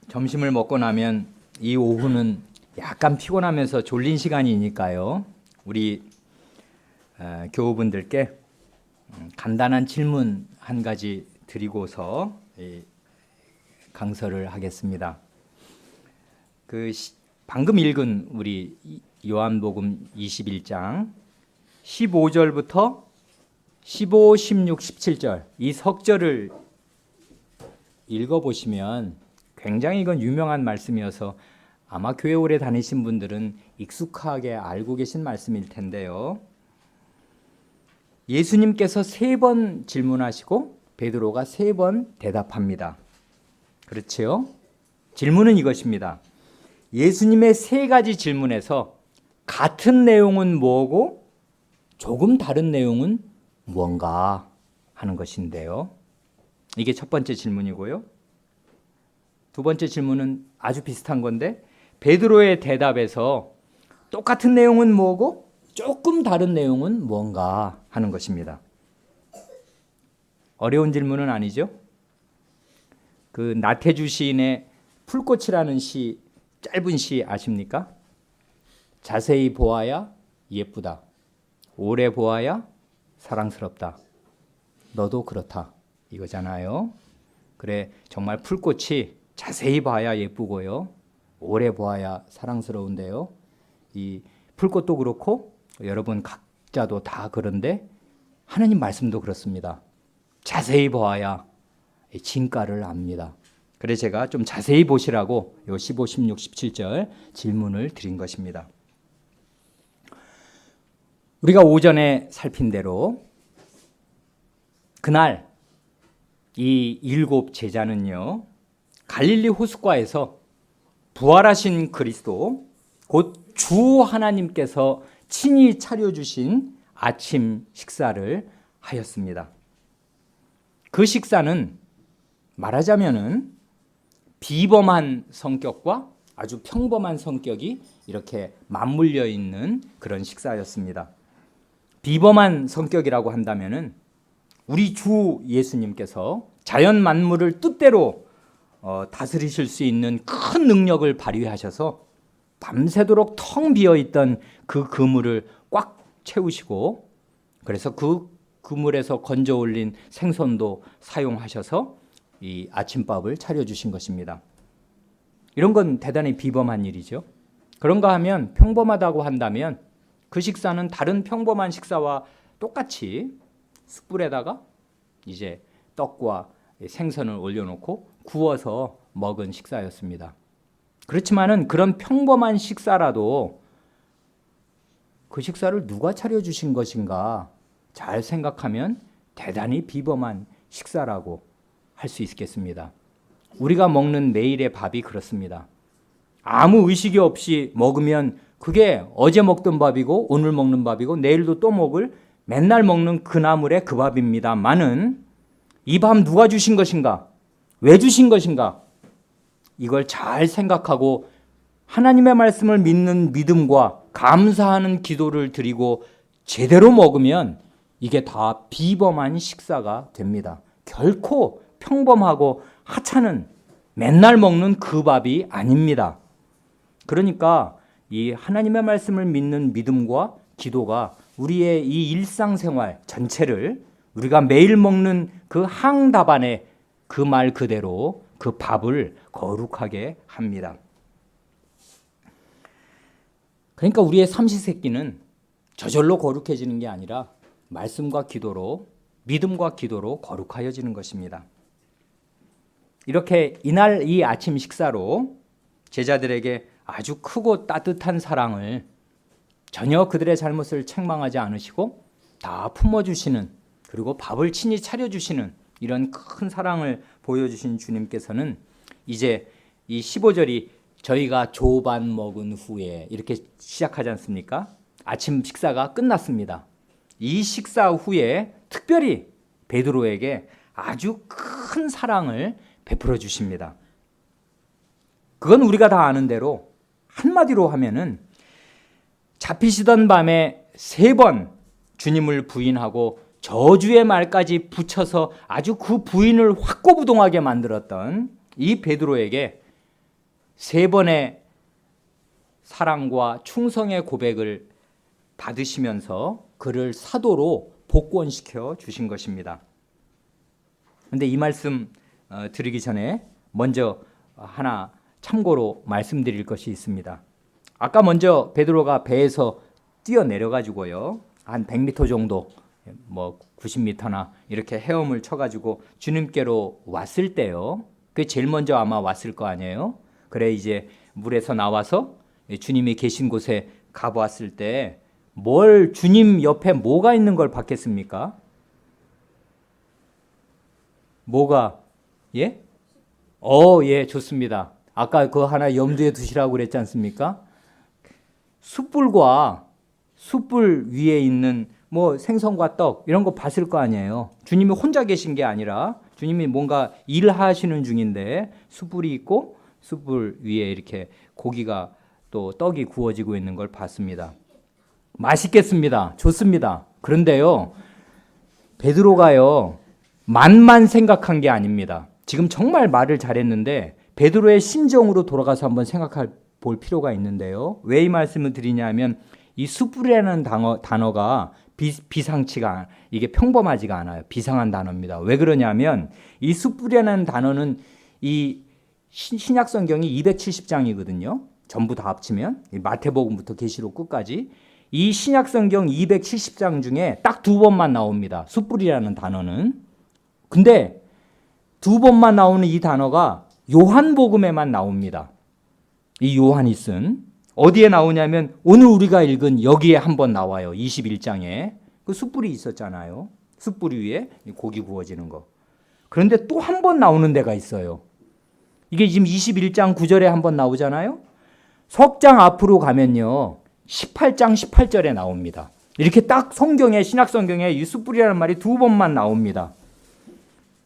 점심을 먹고 나면 이 오후는 약간 피곤하면서 졸린 시간이니까요. 우리 교우분들께 간단한 질문 한 가지 드리고서 강설을 하겠습니다. 방금 읽은 우리 요한복음 21장 15절부터 15, 16, 17절 이 석절을 읽어보시면 굉장히 이건 유명한 말씀이어서 아마 교회 오래 다니신 분들은 익숙하게 알고 계신 말씀일 텐데요. 예수님께서 3번 질문하시고 베드로가 3번 대답합니다. 그렇지요? 질문은 이것입니다. 예수님의 3가지 질문에서 같은 내용은 뭐고 조금 다른 내용은 무언가 하는 것인데요. 이게 첫 번째 질문이고요. 두 번째 질문은 아주 비슷한 건데 베드로의 대답에서 똑같은 내용은 뭐고 조금 다른 내용은 뭔가 하는 것입니다. 어려운 질문은 아니죠? 그 나태주 시인의 풀꽃이라는 시, 짧은 시 아십니까? 자세히 보아야 예쁘다. 오래 보아야 사랑스럽다. 너도 그렇다. 이거잖아요. 그래, 정말 풀꽃이 자세히 봐야 예쁘고요. 오래 보아야 사랑스러운데요. 이 풀꽃도 그렇고 여러분 각자도 다 그런데 하나님 말씀도 그렇습니다. 자세히 보아야 진가를 압니다. 그래서 제가 좀 자세히 보시라고 요 15, 16, 17절 질문을 드린 것입니다. 우리가 오전에 살핀 대로 그날 이 7 제자는요. 갈릴리 호숫가에서 부활하신 그리스도 곧 주 하나님께서 친히 차려주신 아침 식사를 하였습니다. 그 식사는 말하자면은 비범한 성격과 아주 평범한 성격이 이렇게 맞물려 있는 그런 식사였습니다. 비범한 성격이라고 한다면은 우리 주 예수님께서 자연 만물을 뜻대로 다스리실 수 있는 큰 능력을 발휘하셔서 밤새도록 텅 비어있던 그 그물을 꽉 채우시고 그래서 그 그물에서 건져 올린 생선도 사용하셔서 이 아침밥을 차려주신 것입니다. 이런 건 대단히 비범한 일이죠. 그런가 하면 평범하다고 한다면 그 식사는 다른 평범한 식사와 똑같이 숯불에다가 이제 떡과 생선을 올려놓고 구워서 먹은 식사였습니다. 그렇지만은 그런 평범한 식사라도 그 식사를 누가 차려주신 것인가 잘 생각하면 대단히 비범한 식사라고 할 수 있겠습니다. 우리가 먹는 매일의 밥이 그렇습니다. 아무 의식이 없이 먹으면 그게 어제 먹던 밥이고 오늘 먹는 밥이고 내일도 또 먹을 맨날 먹는 그 나물의 그 밥입니다만은 이 밥 누가 주신 것인가? 왜 주신 것인가? 이걸 잘 생각하고 하나님의 말씀을 믿는 믿음과 감사하는 기도를 드리고 제대로 먹으면 이게 다 비범한 식사가 됩니다. 결코 평범하고 하찮은 맨날 먹는 그 밥이 아닙니다. 그러니까 이 하나님의 말씀을 믿는 믿음과 기도가 우리의 이 일상생활 전체를 우리가 매일 먹는 그 항답안에 그 말 그대로 그 밥을 거룩하게 합니다. 그러니까 우리의 삼시세끼는 저절로 거룩해지는 게 아니라 말씀과 기도로 믿음과 기도로 거룩하여지는 것입니다. 이렇게 이날 이 아침 식사로 제자들에게 아주 크고 따뜻한 사랑을 전혀 그들의 잘못을 책망하지 않으시고 다 품어주시는 그리고 밥을 친히 차려주시는 이런 큰 사랑을 보여주신 주님께서는 이제 이 15절이 저희가 조반 먹은 후에 이렇게 시작하지 않습니까? 아침 식사가 끝났습니다. 이 식사 후에 특별히 베드로에게 아주 큰 사랑을 베풀어 주십니다. 그건 우리가 다 아는 대로 한마디로 하면은 잡히시던 밤에 3번 주님을 부인하고 저주의 말까지 붙여서 아주 그 부인을 확고부동하게 만들었던 이 베드로에게 세 번의 사랑과 충성의 고백을 받으시면서 그를 사도로 복권시켜 주신 것입니다. 그런데 이 말씀 드리기 전에 먼저 하나 참고로 말씀드릴 것이 있습니다. 아까 먼저 베드로가 배에서 뛰어내려 가지고요, 한 100m 정도, 뭐 90m나 이렇게 헤엄을 쳐가지고 주님께로 왔을 때요, 그게 제일 먼저 아마 왔을 거 아니에요. 그래 이제 물에서 나와서 주님이 계신 곳에 가보았을 때 뭘, 주님 옆에 뭐가 있는 걸 봤겠습니까? 뭐가? 예? 예, 좋습니다. 아까 그거 하나 염두에 두시라고 그랬지 않습니까? 숯불과 숯불 위에 있는 뭐 생선과 떡 이런 거 봤을 거 아니에요. 주님이 혼자 계신 게 아니라 주님이 뭔가 일하시는 중인데 숯불이 있고 숯불 위에 이렇게 고기가 또 떡이 구워지고 있는 걸 봤습니다. 맛있겠습니다. 좋습니다. 그런데요, 베드로가요, 맛만 생각한 게 아닙니다. 지금 정말 말을 잘했는데 베드로의 심정으로 돌아가서 한번 생각해 볼 필요가 있는데요. 왜 이 말씀을 드리냐면 이 숯불이라는 단어가 비상치가, 이게 평범하지가 않아요. 비상한 단어입니다. 왜 그러냐면 이 숯불이라는 단어는 이 신약 성경이 270장이거든요. 전부 다 합치면 마태복음부터 계시록 끝까지 이 신약 성경 270장 중에 딱 2번만 나옵니다. 숯불이라는 단어는. 근데 2번만 나오는 이 단어가 요한복음에만 나옵니다. 이 요한이 쓴, 어디에 나오냐면 오늘 우리가 읽은 여기에 한번 나와요. 21장에 그 숯불이 있었잖아요. 숯불 위에 고기 구워지는 거. 그런데 또 한 번 나오는 데가 있어요. 이게 지금 21장 9절에 한번 나오잖아요. 석장 앞으로 가면요, 18장 18절에 나옵니다. 이렇게 딱 성경에, 신약 성경에 이 숯불이라는 말이 2번만 나옵니다.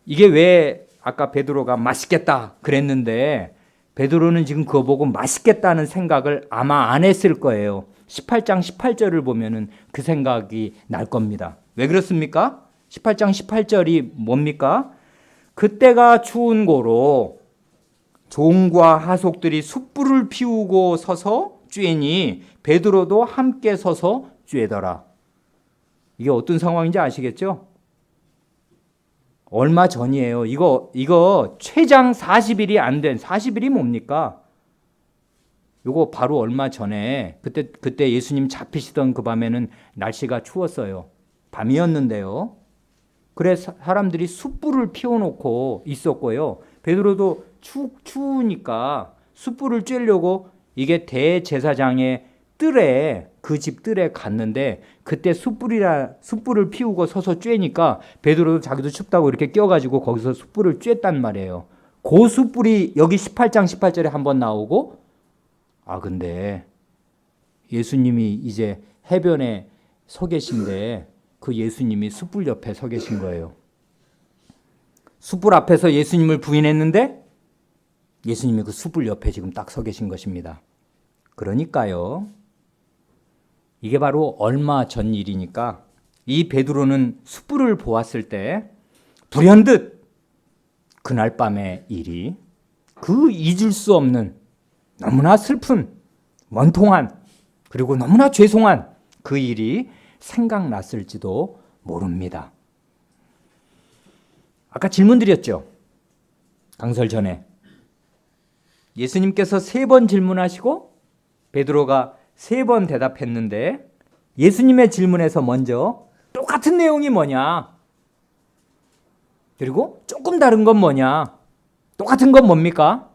이게 왜 아까 베드로가 맛있겠다 그랬는데 베드로는 지금 그거 보고 맛있겠다는 생각을 아마 안 했을 거예요. 18장 18절을 보면은 그 생각이 날 겁니다. 왜 그렇습니까? 18장 18절이 뭡니까? 그때가 추운 고로 종과 하속들이 숯불을 피우고 서서 쬐니 베드로도 함께 서서 쬐더라. 이게 어떤 상황인지 아시겠죠? 얼마 전이에요. 이거 최장 40일이 안 된, 40일이 뭡니까? 이거 바로 얼마 전에 그때 예수님 잡히시던 그 밤에는 날씨가 추웠어요. 밤이었는데요. 그래 사람들이 숯불을 피워놓고 있었고요. 베드로도 추우니까 숯불을 쬐려고 이게 대제사장의 뜰에, 그 집 뜰에 갔는데 그때 숯불을 피우고 서서 쬐니까 베드로도 자기도 춥다고 이렇게 껴가지고 거기서 숯불을 쬐단 말이에요. 그 숯불이 여기 18장 18절에 한번 나오고, 근데 예수님이 이제 해변에 서 계신데 그 예수님이 숯불 옆에 서 계신 거예요. 숯불 앞에서 예수님을 부인했는데 예수님이 그 숯불 옆에 지금 딱 서 계신 것입니다. 그러니까요, 이게 바로 얼마 전 일이니까 이 베드로는 숯불을 보았을 때 불현듯 그날 밤의 일이, 그 잊을 수 없는 너무나 슬픈, 원통한, 그리고 너무나 죄송한 그 일이 생각났을지도 모릅니다. 아까 질문 드렸죠? 강설 전에. 예수님께서 3번 질문하시고 베드로가 3번 대답했는데 예수님의 질문에서 먼저 똑같은 내용이 뭐냐? 그리고 조금 다른 건 뭐냐? 똑같은 건 뭡니까?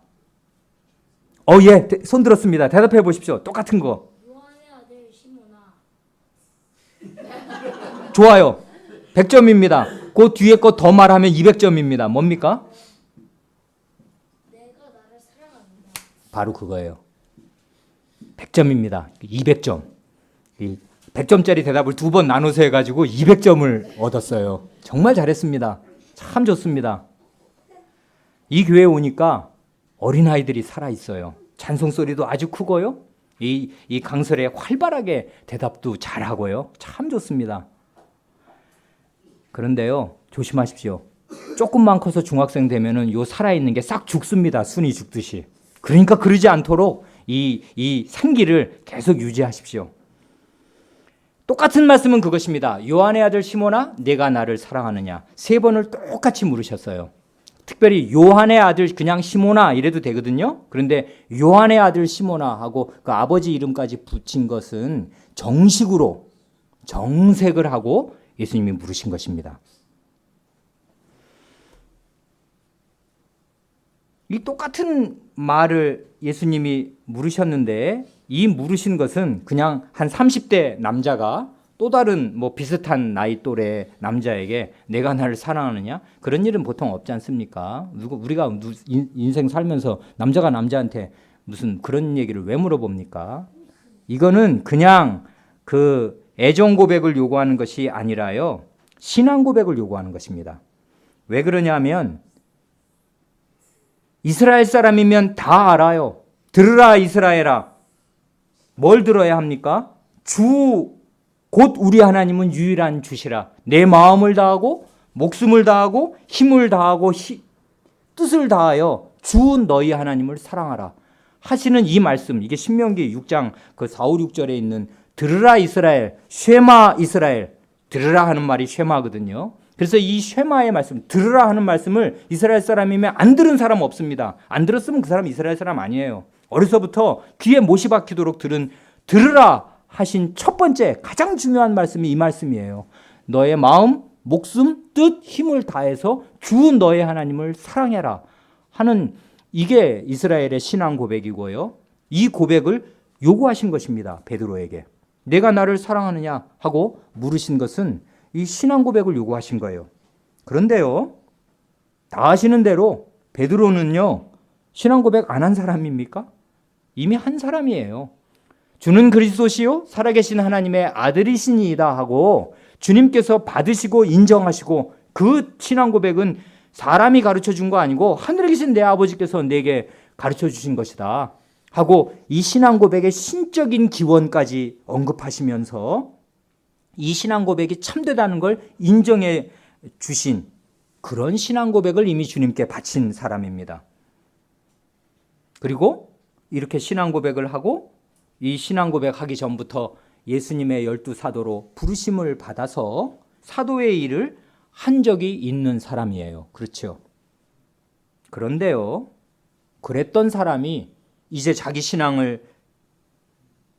예, 손 들었습니다. 대답해 보십시오. 똑같은 거. 요한의 아들 시몬아. 좋아요. 100점입니다. 그 뒤에 거 더 말하면 200점입니다. 뭡니까? 내가 나를 사랑합니다. 바로 그거예요. 100점입니다. 200점. 이 100점짜리 대답을 2번 나눠서 해가지고 200점을 얻었어요. 정말 잘했습니다. 참 좋습니다. 이 교회에 오니까 어린아이들이 살아있어요. 찬송소리도 아주 크고요. 이 강설에 활발하게 대답도 잘하고요. 참 좋습니다. 그런데요, 조심하십시오. 조금만 커서 중학생 되면은 요 살아있는 게 싹 죽습니다. 순이 죽듯이. 그러니까 그러지 않도록 이 생기를 계속 유지하십시오. 똑같은 말씀은 그것입니다. 요한의 아들 시몬아, 내가 나를 사랑하느냐? 3번을 똑같이 물으셨어요. 특별히 요한의 아들 그냥 시몬아 이래도 되거든요. 그런데 요한의 아들 시몬아 하고 그 아버지 이름까지 붙인 것은 정식으로 정색을 하고 예수님이 물으신 것입니다. 이 똑같은 말을 예수님이 물으셨는데 이 물으신 것은 그냥 한 30대 남자가 또 다른 비슷한 나이 또래 남자에게 내가 나를 사랑하느냐? 그런 일은 보통 없지 않습니까? 우리가 인생 살면서 남자가 남자한테 무슨 그런 얘기를 왜 물어봅니까? 이거는 그냥 그 애정 고백을 요구하는 것이 아니라요. 신앙 고백을 요구하는 것입니다. 왜 그러냐면 이스라엘 사람이면 다 알아요. 들으라 이스라엘아. 뭘 들어야 합니까? 주 곧 우리 하나님은 유일한 주시라. 내 마음을 다하고 목숨을 다하고 힘을 다하고 뜻을 다하여 주 너희 하나님을 사랑하라 하시는 이 말씀, 이게 신명기 6장 그 4, 5, 6절에 있는 들으라 이스라엘, 쉐마 이스라엘, 들으라 하는 말이 쉐마거든요. 그래서 이 쉐마의 말씀, 들으라 하는 말씀을 이스라엘 사람이면 안 들은 사람 없습니다. 안 들었으면 그 사람 이스라엘 사람 아니에요. 어려서부터 귀에 못이 박히도록 들은 들으라 하신 첫 번째 가장 중요한 말씀이 이 말씀이에요. 너의 마음, 목숨, 뜻, 힘을 다해서 주 너의 하나님을 사랑해라 하는 이게 이스라엘의 신앙 고백이고요. 이 고백을 요구하신 것입니다. 베드로에게. 내가 나를 사랑하느냐 하고 물으신 것은 이 신앙 고백을 요구하신 거예요. 그런데요, 다 아시는 대로 베드로는요, 신앙 고백 안 한 사람입니까? 이미 한 사람이에요. 주는 그리스도시요 살아계신 하나님의 아들이시니이다 하고 주님께서 받으시고 인정하시고 그 신앙 고백은 사람이 가르쳐 준 거 아니고 하늘에 계신 내 아버지께서 내게 가르쳐 주신 것이다 하고 이 신앙 고백의 신적인 기원까지 언급하시면서 이 신앙 고백이 참되다는 걸 인정해 주신 그런 신앙 고백을 이미 주님께 바친 사람입니다. 그리고 이렇게 신앙 고백을 하고 이 신앙 고백하기 전부터 예수님의 12사도로 부르심을 받아서 사도의 일을 한 적이 있는 사람이에요. 그렇죠? 그런데요, 그랬던 사람이 이제 자기 신앙을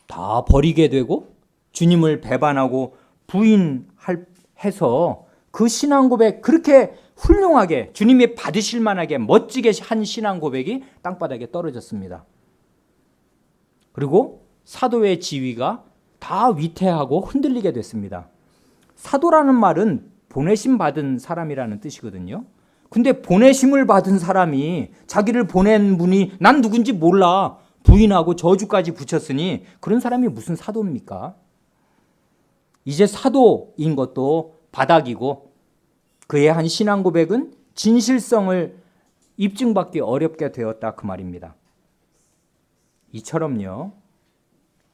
다 버리게 되고 주님을 배반하고 부인해서 그 신앙 고백 그렇게 훌륭하게 주님이 받으실 만하게 멋지게 한 신앙 고백이 땅바닥에 떨어졌습니다. 그리고 사도의 지위가 다 위태하고 흔들리게 됐습니다. 사도라는 말은 보내심 받은 사람이라는 뜻이거든요. 근데 보내심을 받은 사람이 자기를 보낸 분이 난 누군지 몰라 부인하고 저주까지 붙였으니 그런 사람이 무슨 사도입니까? 이제 사도인 것도 바닥이고 그의 한 신앙 고백은 진실성을 입증받기 어렵게 되었다 그 말입니다. 이처럼요,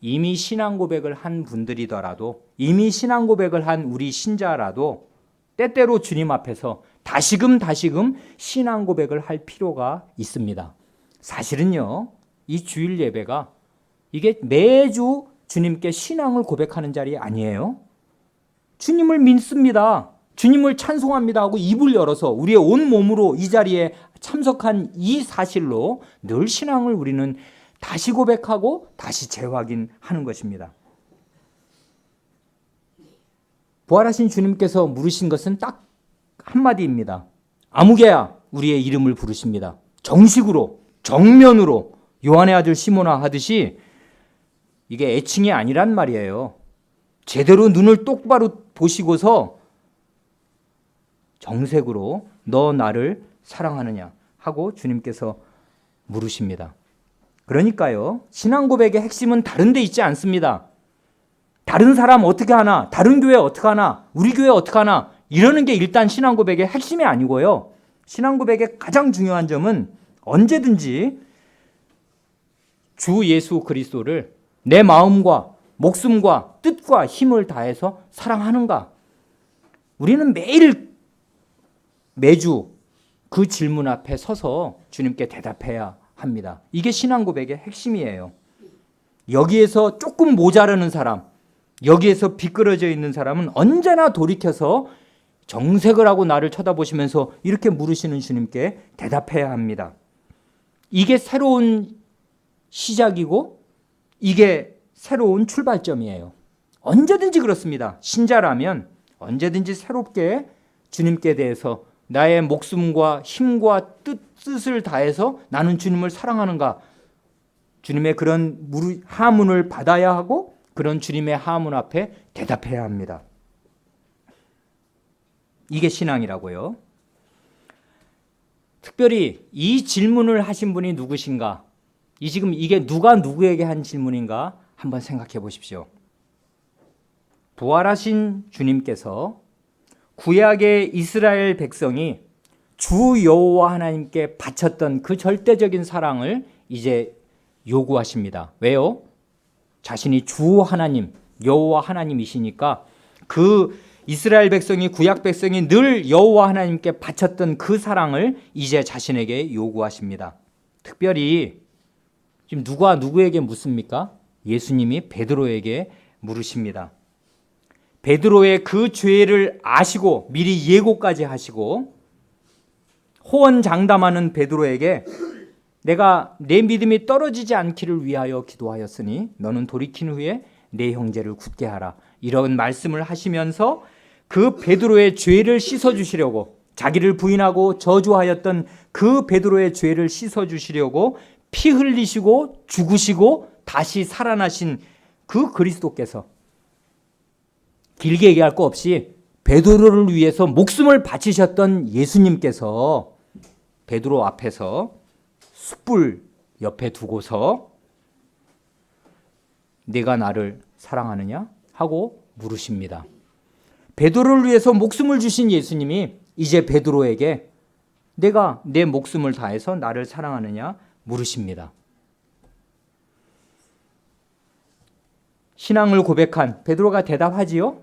이미 신앙 고백을 한 분들이더라도 이미 신앙 고백을 한 우리 신자라도 때때로 주님 앞에서 다시금 신앙 고백을 할 필요가 있습니다. 사실은요, 이 주일 예배가 이게 매주 주님께 신앙을 고백하는 자리 아니에요. 주님을 믿습니다. 주님을 찬송합니다 하고 입을 열어서 우리의 온 몸으로 이 자리에 참석한 이 사실로 늘 신앙을 우리는 다시 고백하고 다시 재확인하는 것입니다. 부활하신 주님께서 물으신 것은 딱 한마디입니다. 아무개야 우리의 이름을 부르십니다. 정식으로 정면으로 요한의 아들 시몬아 하듯이 이게 애칭이 아니란 말이에요. 제대로 눈을 똑바로 보시고서 정색으로 너 나를 사랑하느냐 하고 주님께서 물으십니다. 그러니까요, 신앙 고백의 핵심은 다른 데 있지 않습니다. 다른 사람 어떻게 하나, 다른 교회 어떻게 하나, 우리 교회 어떻게 하나 이러는 게 일단 신앙 고백의 핵심이 아니고요. 신앙 고백의 가장 중요한 점은 언제든지 주 예수 그리스도를 내 마음과 목숨과 뜻과 힘을 다해서 사랑하는가. 우리는 매주 그 질문 앞에 서서 주님께 대답해야 합니다. 이게 신앙 고백의 핵심이에요. 여기에서 조금 모자라는 사람, 여기에서 비끄러져 있는 사람은 언제나 돌이켜서 정색을 하고 나를 쳐다보시면서 이렇게 물으시는 주님께 대답해야 합니다. 이게 새로운 시작이고 이게 새로운 출발점이에요. 언제든지 그렇습니다. 신자라면 언제든지 새롭게 주님께 대해서 나의 목숨과 힘과 뜻을 다해서 나는 주님을 사랑하는가, 주님의 그런 하문을 받아야 하고 그런 주님의 하문 앞에 대답해야 합니다. 이게 신앙이라고요. 특별히 이 질문을 하신 분이 누구신가? 지금 이게 누가 누구에게 한 질문인가 한번 생각해 보십시오. 부활하신 주님께서 구약의 이스라엘 백성이 주 여호와 하나님께 바쳤던 그 절대적인 사랑을 이제 요구하십니다. 왜요? 자신이 주 하나님, 여호와 하나님이시니까 그 이스라엘 백성이, 구약 백성이 늘 여호와 하나님께 바쳤던 그 사랑을 이제 자신에게 요구하십니다. 특별히 지금 누가 누구에게 묻습니까? 예수님이 베드로에게 물으십니다. 베드로의 그 죄를 아시고 미리 예고까지 하시고 호언장담하는 베드로에게 내가 내 믿음이 떨어지지 않기를 위하여 기도하였으니 너는 돌이킨 후에 내 형제를 굳게 하라. 이런 말씀을 하시면서 그 베드로의 죄를 씻어주시려고, 자기를 부인하고 저주하였던 그 베드로의 죄를 씻어주시려고 피 흘리시고 죽으시고 다시 살아나신 그 그리스도께서 길게 얘기할 거 없이 베드로를 위해서 목숨을 바치셨던 예수님께서 베드로 앞에서 숯불 옆에 두고서 네가 나를 사랑하느냐 하고 물으십니다. 베드로를 위해서 목숨을 주신 예수님이 이제 베드로에게 내가 내 목숨을 다해서 나를 사랑하느냐 물으십니다. 신앙을 고백한 베드로가 대답하지요.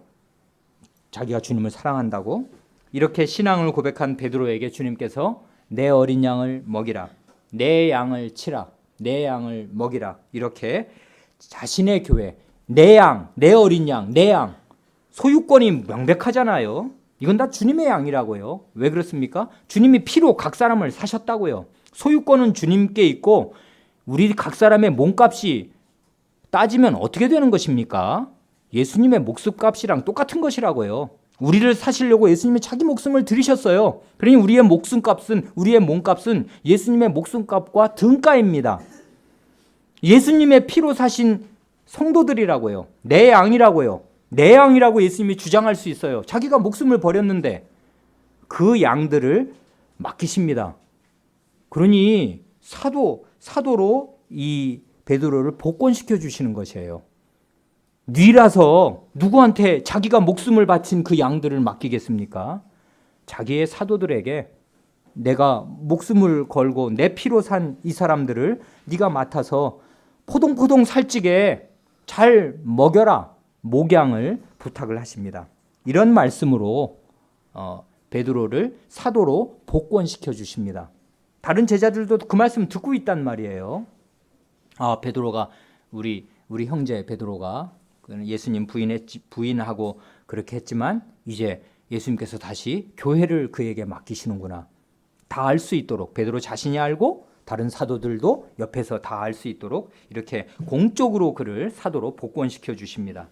자기가 주님을 사랑한다고. 이렇게 신앙을 고백한 베드로에게 주님께서 내 어린 양을 먹이라, 내 양을 치라, 내 양을 먹이라, 이렇게 자신의 교회, 내 양, 내 어린 양, 내 양, 소유권이 명백하잖아요. 이건 다 주님의 양이라고요. 왜 그렇습니까? 주님이 피로 각 사람을 사셨다고요. 소유권은 주님께 있고 우리 각 사람의 몸값이 따지면 어떻게 되는 것입니까? 예수님의 목숨값이랑 똑같은 것이라고요. 우리를 사시려고 예수님이 자기 목숨을 들이셨어요. 그러니 우리의 목숨값은, 우리의 몸값은 예수님의 목숨값과 등가입니다. 예수님의 피로 사신 성도들이라고요. 내 양이라고요. 내 양이라고 예수님이 주장할 수 있어요. 자기가 목숨을 버렸는데 그 양들을 맡기십니다. 그러니 사도로 이 베드로를 복권시켜 주시는 것이에요. 뉘라서 누구한테 자기가 목숨을 바친 그 양들을 맡기겠습니까? 자기의 사도들에게 내가 목숨을 걸고 내 피로 산 이 사람들을 네가 맡아서 포동포동 살찌게 잘 먹여라, 목양을 부탁을 하십니다. 이런 말씀으로 베드로를 사도로 복권시켜 주십니다. 다른 제자들도 그 말씀 듣고 있단 말이에요. 베드로가 우리 형제 베드로가 예수님 부인하고 그렇게 했지만 이제 예수님께서 다시 교회를 그에게 맡기시는구나. 다 알 수 있도록 베드로 자신이 알고 다른 사도들도 옆에서 다 알 수 있도록 이렇게 공적으로 그를 사도로 복권시켜 주십니다.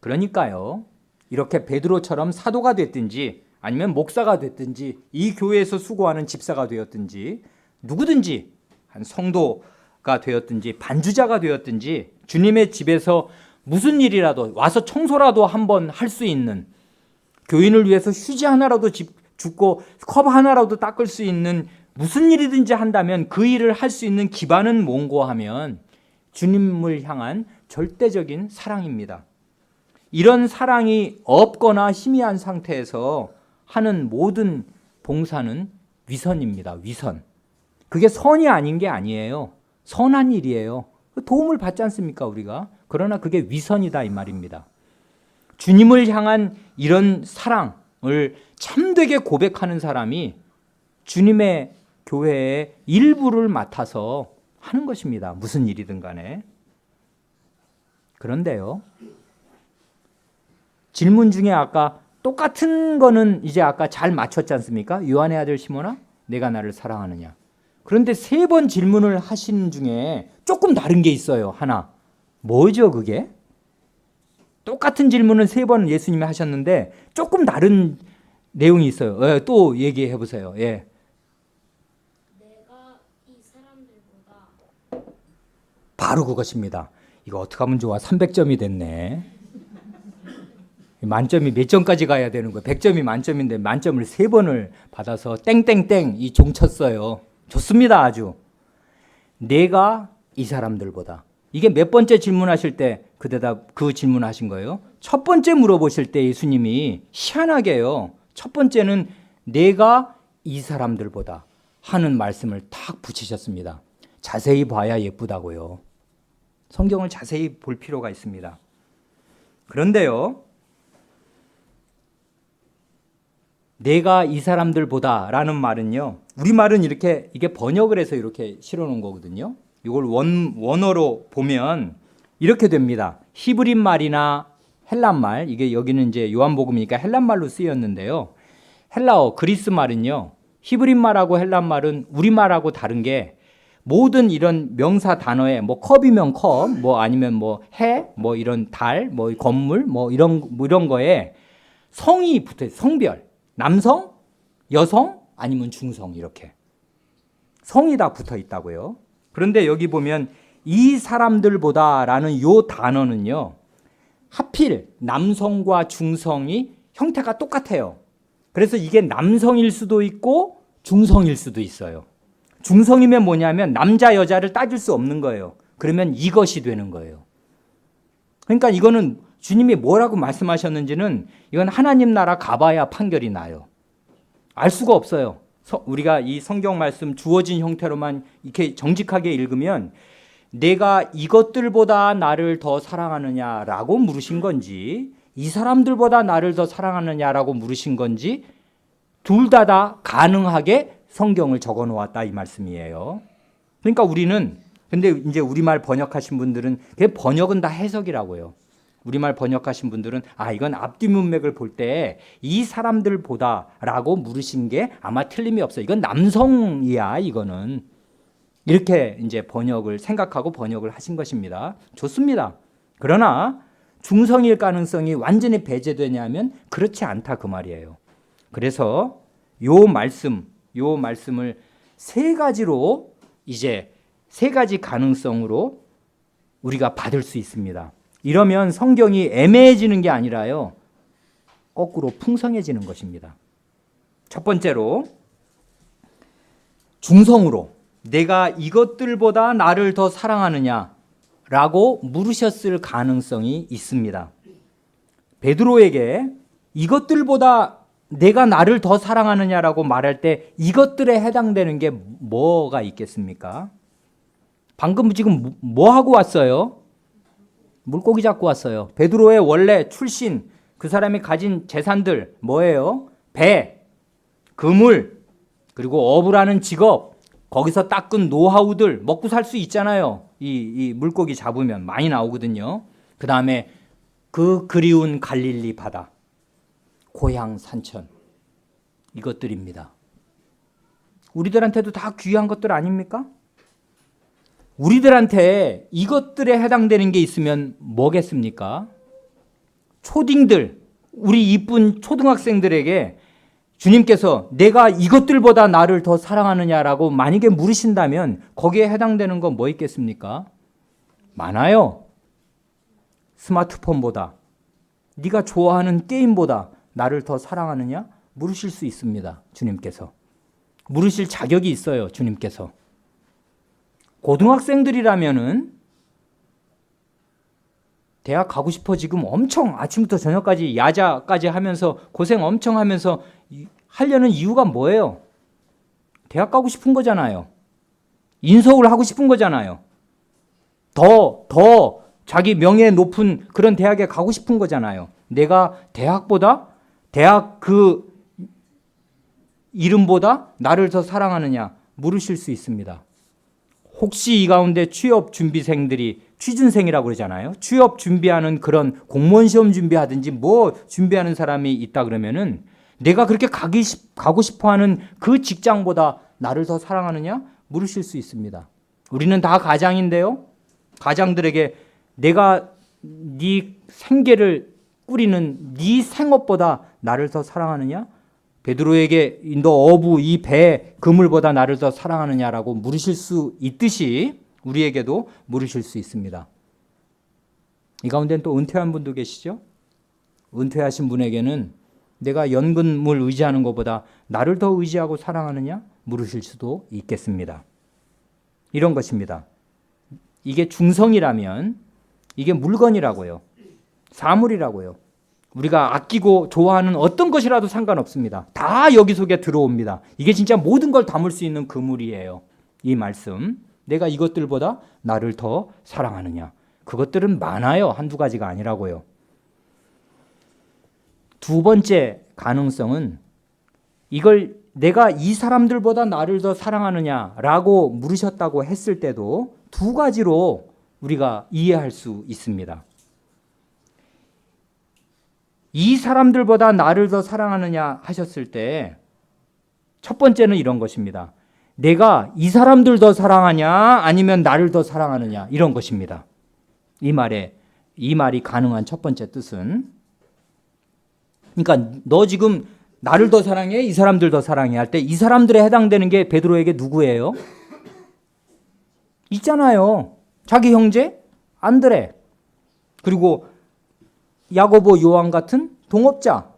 그러니까요, 이렇게 베드로처럼 사도가 됐든지 아니면 목사가 됐든지 이 교회에서 수고하는 집사가 되었든지 누구든지 한 성도가 되었든지 반주자가 되었든지 주님의 집에서 무슨 일이라도 와서 청소라도 한번 할 수 있는, 교인을 위해서 휴지 하나라도 줍고 컵 하나라도 닦을 수 있는 무슨 일이든지 한다면 그 일을 할 수 있는 기반은 뭔고 하면 주님을 향한 절대적인 사랑입니다. 이런 사랑이 없거나 희미한 상태에서 하는 모든 봉사는 위선입니다. 위선. 그게 선이 아닌 게 아니에요. 선한 일이에요. 도움을 받지 않습니까, 우리가? 그러나 그게 위선이다 이 말입니다. 주님을 향한 이런 사랑을 참되게 고백하는 사람이 주님의 교회의 일부를 맡아서 하는 것입니다. 무슨 일이든 간에. 그런데요, 질문 중에 아까 똑같은 거는 이제 아까 잘 맞췄지 않습니까? 요한의 아들 시몬아, 내가 나를 사랑하느냐. 그런데 3번 질문을 하시는 중에 조금 다른 게 있어요. 하나. 뭐죠 그게? 똑같은 질문은 3번 예수님이 하셨는데 조금 다른 내용이 있어요. 또 얘기해 보세요. 예. 내가 이 사람들보다 바로 그것입니다. 이거 어떻게 하면 좋아? 300점이 됐네. 만점이 몇 점까지 가야 되는 거예요? 100점이 만점인데 만점을 3번을 받아서 땡땡땡 이 종 쳤어요. 좋습니다. 아주. 내가 이 사람들보다. 이게 몇 번째 질문하실 때 그 대답, 그 질문하신 거예요? 첫 번째 물어보실 때 예수님이 희한하게요. 첫 번째는 내가 이 사람들보다 하는 말씀을 탁 붙이셨습니다. 자세히 봐야 예쁘다고요. 성경을 자세히 볼 필요가 있습니다. 그런데요, 내가 이 사람들보다라는 말은요, 우리말은 이렇게 이게 번역을 해서 이렇게 실어놓은 거거든요. 이걸 원어로 보면 이렇게 됩니다. 히브리 말이나 헬란 말, 이게 여기는 이제 요한복음이니까 헬란 말로 쓰였는데요. 헬라어 그리스 말은요, 히브리 말하고 헬란 말은 우리 말하고 다른 게 모든 이런 명사 단어에 뭐 컵이면 컵, 뭐 아니면 뭐 해, 뭐 이런 달, 뭐 건물, 뭐 이런 거에 성이 붙어 있어요. 성별, 남성, 여성, 아니면 중성 이렇게 성이 다 붙어 있다고요. 그런데 여기 보면 이 사람들보다라는 요 단어는요, 하필 남성과 중성이 형태가 똑같아요. 그래서 이게 남성일 수도 있고 중성일 수도 있어요. 중성이면 뭐냐면 남자 여자를 따질 수 없는 거예요. 그러면 이것이 되는 거예요. 그러니까 이거는 주님이 뭐라고 말씀하셨는지는 이건 하나님 나라 가봐야 판결이 나요. 알 수가 없어요. 우리가 이 성경 말씀 주어진 형태로만 이렇게 정직하게 읽으면 내가 이것들보다 나를 더 사랑하느냐라고 물으신 건지 이 사람들보다 나를 더 사랑하느냐라고 물으신 건지 둘 다 가능하게 성경을 적어 놓았다 이 말씀이에요. 그러니까 우리는 근데 이제 우리말 번역하신 분들은 그 번역은 다 해석이라고요. 우리말 번역하신 분들은 이건 앞뒤 문맥을 볼 때 이 사람들보다라고 물으신 게 아마 틀림이 없어요. 이건 남성이야 이거는. 이렇게 이제 번역을 생각하고 번역을 하신 것입니다. 좋습니다. 그러나 중성일 가능성이 완전히 배제되냐면 그렇지 않다 그 말이에요. 그래서 요 말씀을 3가지로 이제 3가지 가능성으로 우리가 받을 수 있습니다. 이러면 성경이 애매해지는 게 아니라요, 거꾸로 풍성해지는 것입니다. 첫 번째로 중성으로 내가 이것들보다 나를 더 사랑하느냐라고 물으셨을 가능성이 있습니다. 베드로에게 이것들보다 내가 나를 더 사랑하느냐라고 말할 때 이것들에 해당되는 게 뭐가 있겠습니까? 방금 지금 뭐 하고 왔어요? 물고기 잡고 왔어요. 베드로의 원래 출신, 그 사람이 가진 재산들 뭐예요? 배, 그물, 그리고 어부라는 직업, 거기서 닦은 노하우들 먹고 살 수 있잖아요. 이 물고기 잡으면 많이 나오거든요. 그 다음에 그 그리운 갈릴리 바다, 고향 산천, 이것들입니다. 우리들한테도 다 귀한 것들 아닙니까? 우리들한테 이것들에 해당되는 게 있으면 뭐겠습니까? 초딩들, 우리 이쁜 초등학생들에게 주님께서 내가 이것들보다 나를 더 사랑하느냐라고 만약에 물으신다면 거기에 해당되는 건 뭐 있겠습니까? 많아요. 스마트폰보다, 네가 좋아하는 게임보다 나를 더 사랑하느냐? 물으실 수 있습니다. 주님께서. 물으실 자격이 있어요. 주님께서. 고등학생들이라면은 대학 가고 싶어 지금 엄청 아침부터 저녁까지 야자까지 하면서 고생 엄청 하면서 하려는 이유가 뭐예요? 대학 가고 싶은 거잖아요. 인서울 하고 싶은 거잖아요. 더 자기 명예 높은 그런 대학에 가고 싶은 거잖아요. 내가 대학보다 대학 그 이름보다 나를 더 사랑하느냐 물으실 수 있습니다. 혹시 이 가운데 취업 준비생들이 취준생이라고 그러잖아요. 취업 준비하는 그런 공무원 시험 준비하든지 뭐 준비하는 사람이 있다 그러면은 내가 그렇게 가고 싶어 하는 그 직장보다 나를 더 사랑하느냐? 물으실 수 있습니다. 우리는 다 가장인데요. 가장들에게 내가 네 생계를 꾸리는 네 생업보다 나를 더 사랑하느냐? 베드로에게 너 어부 이 배 그물보다 나를 더 사랑하느냐라고 물으실 수 있듯이 우리에게도 물으실 수 있습니다. 이 가운데는 또 은퇴한 분도 계시죠? 은퇴하신 분에게는 내가 연금을 의지하는 것보다 나를 더 의지하고 사랑하느냐? 물으실 수도 있겠습니다. 이런 것입니다. 이게 중성이라면 이게 물건이라고요. 사물이라고요. 우리가 아끼고 좋아하는 어떤 것이라도 상관없습니다. 다 여기 속에 들어옵니다. 이게 진짜 모든 걸 담을 수 있는 그물이에요. 이 말씀. 내가 이것들보다 나를 더 사랑하느냐. 그것들은 많아요. 한두 가지가 아니라고요. 두 번째 가능성은 이걸 내가 이 사람들보다 나를 더 사랑하느냐라고 물으셨다고 했을 때도 두 가지로 우리가 이해할 수 있습니다. 이 사람들보다 나를 더 사랑하느냐 하셨을 때 첫 번째는 이런 것입니다. 내가 이 사람들 더 사랑하냐 아니면 나를 더 사랑하느냐 이런 것입니다. 이 말이 가능한 첫 번째 뜻은 그러니까 너 지금 나를 더 사랑해? 이 사람들 더 사랑해? 할 때 이 사람들에 해당되는 게 베드로에게 누구예요? 있잖아요. 자기 형제 안드레 그리고 야고보 요한 같은 동업자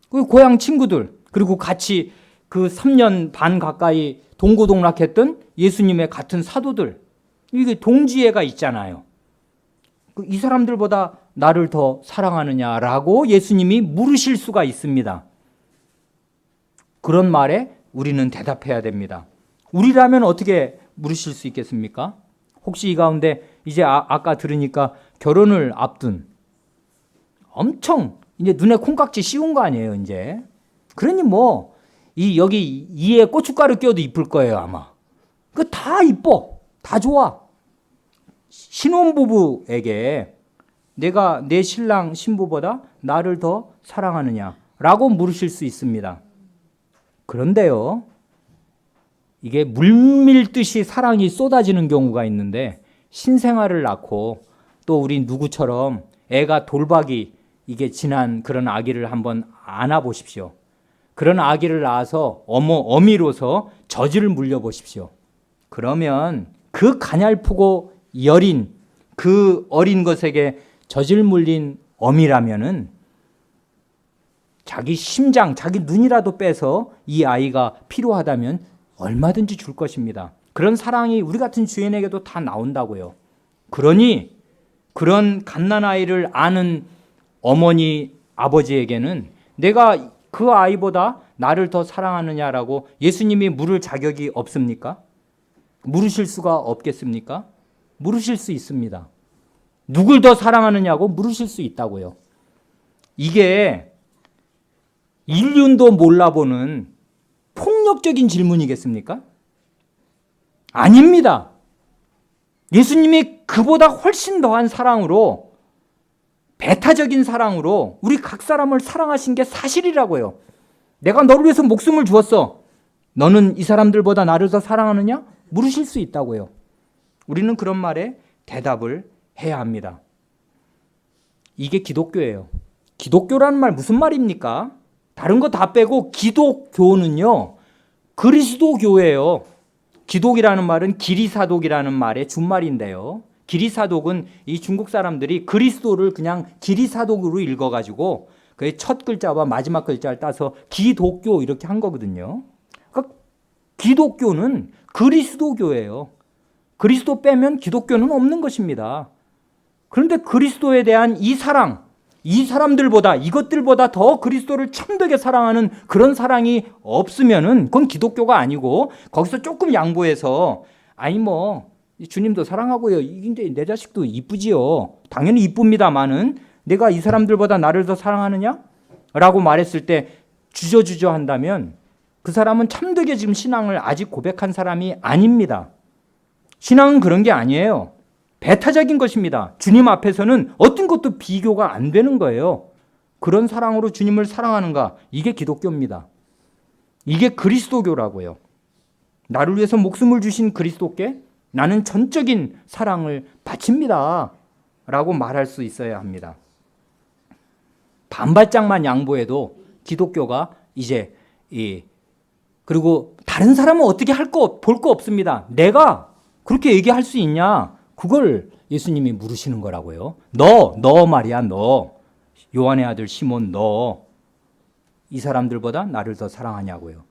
그리고 고향 친구들 그리고 같이 그 3년 반 가까이 동고동락했던 예수님의 같은 사도들 이게 동지애가 있잖아요. 이 사람들보다 나를 더 사랑하느냐라고 예수님이 물으실 수가 있습니다. 그런 말에 우리는 대답해야 됩니다. 우리라면 어떻게 물으실 수 있겠습니까? 혹시 이 가운데 이제 아까 들으니까 결혼을 앞둔 엄청 이제 눈에 콩깍지 씌운 거 아니에요, 이제. 그러니 뭐 여기 이에 고춧가루 껴도 이쁠 거예요, 아마. 그 다 이뻐. 다 좋아. 신혼부부에게 내가 내 신랑 신부보다 나를 더 사랑하느냐라고 물으실 수 있습니다. 그런데요. 이게 물밀듯이 사랑이 쏟아지는 경우가 있는데 신생아를 낳고 또 우리 누구처럼 애가 돌박이 이게 지난 그런 아기를 한번 안아보십시오. 그런 아기를 낳아서 어미로서 젖을 물려보십시오. 그러면 그 가냘프고 여린 그 어린 것에게 젖을 물린 어미라면은 자기 심장, 자기 눈이라도 빼서 이 아이가 필요하다면 얼마든지 줄 것입니다. 그런 사랑이 우리 같은 주인에게도 다 나온다고요. 그러니 그런 갓난아이를 아는 어머니, 아버지에게는 내가 그 아이보다 나를 더 사랑하느냐라고 예수님이 물을 자격이 없습니까? 물으실 수가 없겠습니까? 물으실 수 있습니다. 누굴 더 사랑하느냐고 물으실 수 있다고요. 이게 인륜도 몰라보는 폭력적인 질문이겠습니까? 아닙니다. 예수님이 그보다 훨씬 더한 사랑으로 배타적인 사랑으로 우리 각 사람을 사랑하신 게 사실이라고요. 내가 너를 위해서 목숨을 주었어. 너는 이 사람들보다 나를 더 사랑하느냐? 물으실 수 있다고요. 우리는 그런 말에 대답을 해야 합니다. 이게 기독교예요. 기독교라는 말 무슨 말입니까? 다른 거 다 빼고 기독교는요. 그리스도교예요. 기독이라는 말은 기리사독이라는 말의 준말인데요. 기리사독은 이 중국 사람들이 그리스도를 그냥 기리사독으로 읽어가지고 그 첫 글자와 마지막 글자를 따서 기독교 이렇게 한 거거든요. 그러니까 기독교는 그리스도교예요. 그리스도 빼면 기독교는 없는 것입니다. 그런데 그리스도에 대한 이 사랑, 이 사람들보다 이것들보다 더 그리스도를 참되게 사랑하는 그런 사랑이 없으면은 그건 기독교가 아니고 거기서 조금 양보해서 아니 뭐 주님도 사랑하고요. 근데 내 자식도 이쁘지요. 당연히 이쁩니다만은 내가 이 사람들보다 나를 더 사랑하느냐? 라고 말했을 때 주저주저 한다면 그 사람은 참되게 지금 신앙을 아직 고백한 사람이 아닙니다. 신앙은 그런 게 아니에요. 배타적인 것입니다. 주님 앞에서는 어떤 것도 비교가 안 되는 거예요. 그런 사랑으로 주님을 사랑하는가? 이게 기독교입니다. 이게 그리스도교라고요. 나를 위해서 목숨을 주신 그리스도께 나는 전적인 사랑을 바칩니다. 라고 말할 수 있어야 합니다. 반발짝만 양보해도 기독교가 이제 그리고 다른 사람은 어떻게 할 거 볼 거 없습니다. 내가 그렇게 얘기할 수 있냐? 그걸 예수님이 물으시는 거라고요. 너 말이야, 너. 요한의 아들 시몬, 너. 이 사람들보다 나를 더 사랑하냐고요.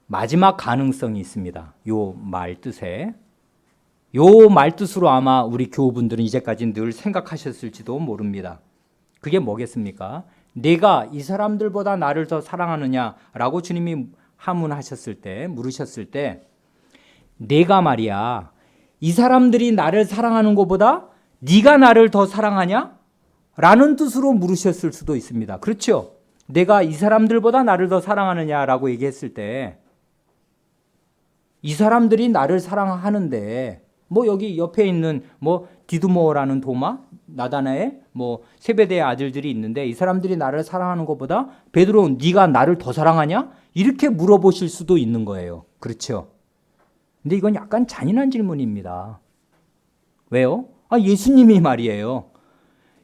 마지막 가능성이 있습니다. 요 말 뜻에. 요 말 뜻으로 아마 우리 교우분들은 이제까지 늘 생각하셨을지도 모릅니다. 그게 뭐겠습니까? 내가 이 사람들보다 나를 더 사랑하느냐라고 주님이 하문하셨을 때, 물으셨을 때, 내가 말이야, 이 사람들이 나를 사랑하는 것보다 네가 나를 더 사랑하냐? 라는 뜻으로 물으셨을 수도 있습니다. 그렇죠? 내가 이 사람들보다 나를 더 사랑하느냐라고 얘기했을 때, 이 사람들이 나를 사랑하는데, 뭐 여기 옆에 있는 뭐 디두모라는 도마, 나다나의 뭐 세베대의 아들들이 있는데 이 사람들이 나를 사랑하는 것보다 베드로 네가 나를 더 사랑하냐? 이렇게 물어보실 수도 있는 거예요. 그렇죠? 근데 이건 약간 잔인한 질문입니다. 왜요? 예수님이 말이에요.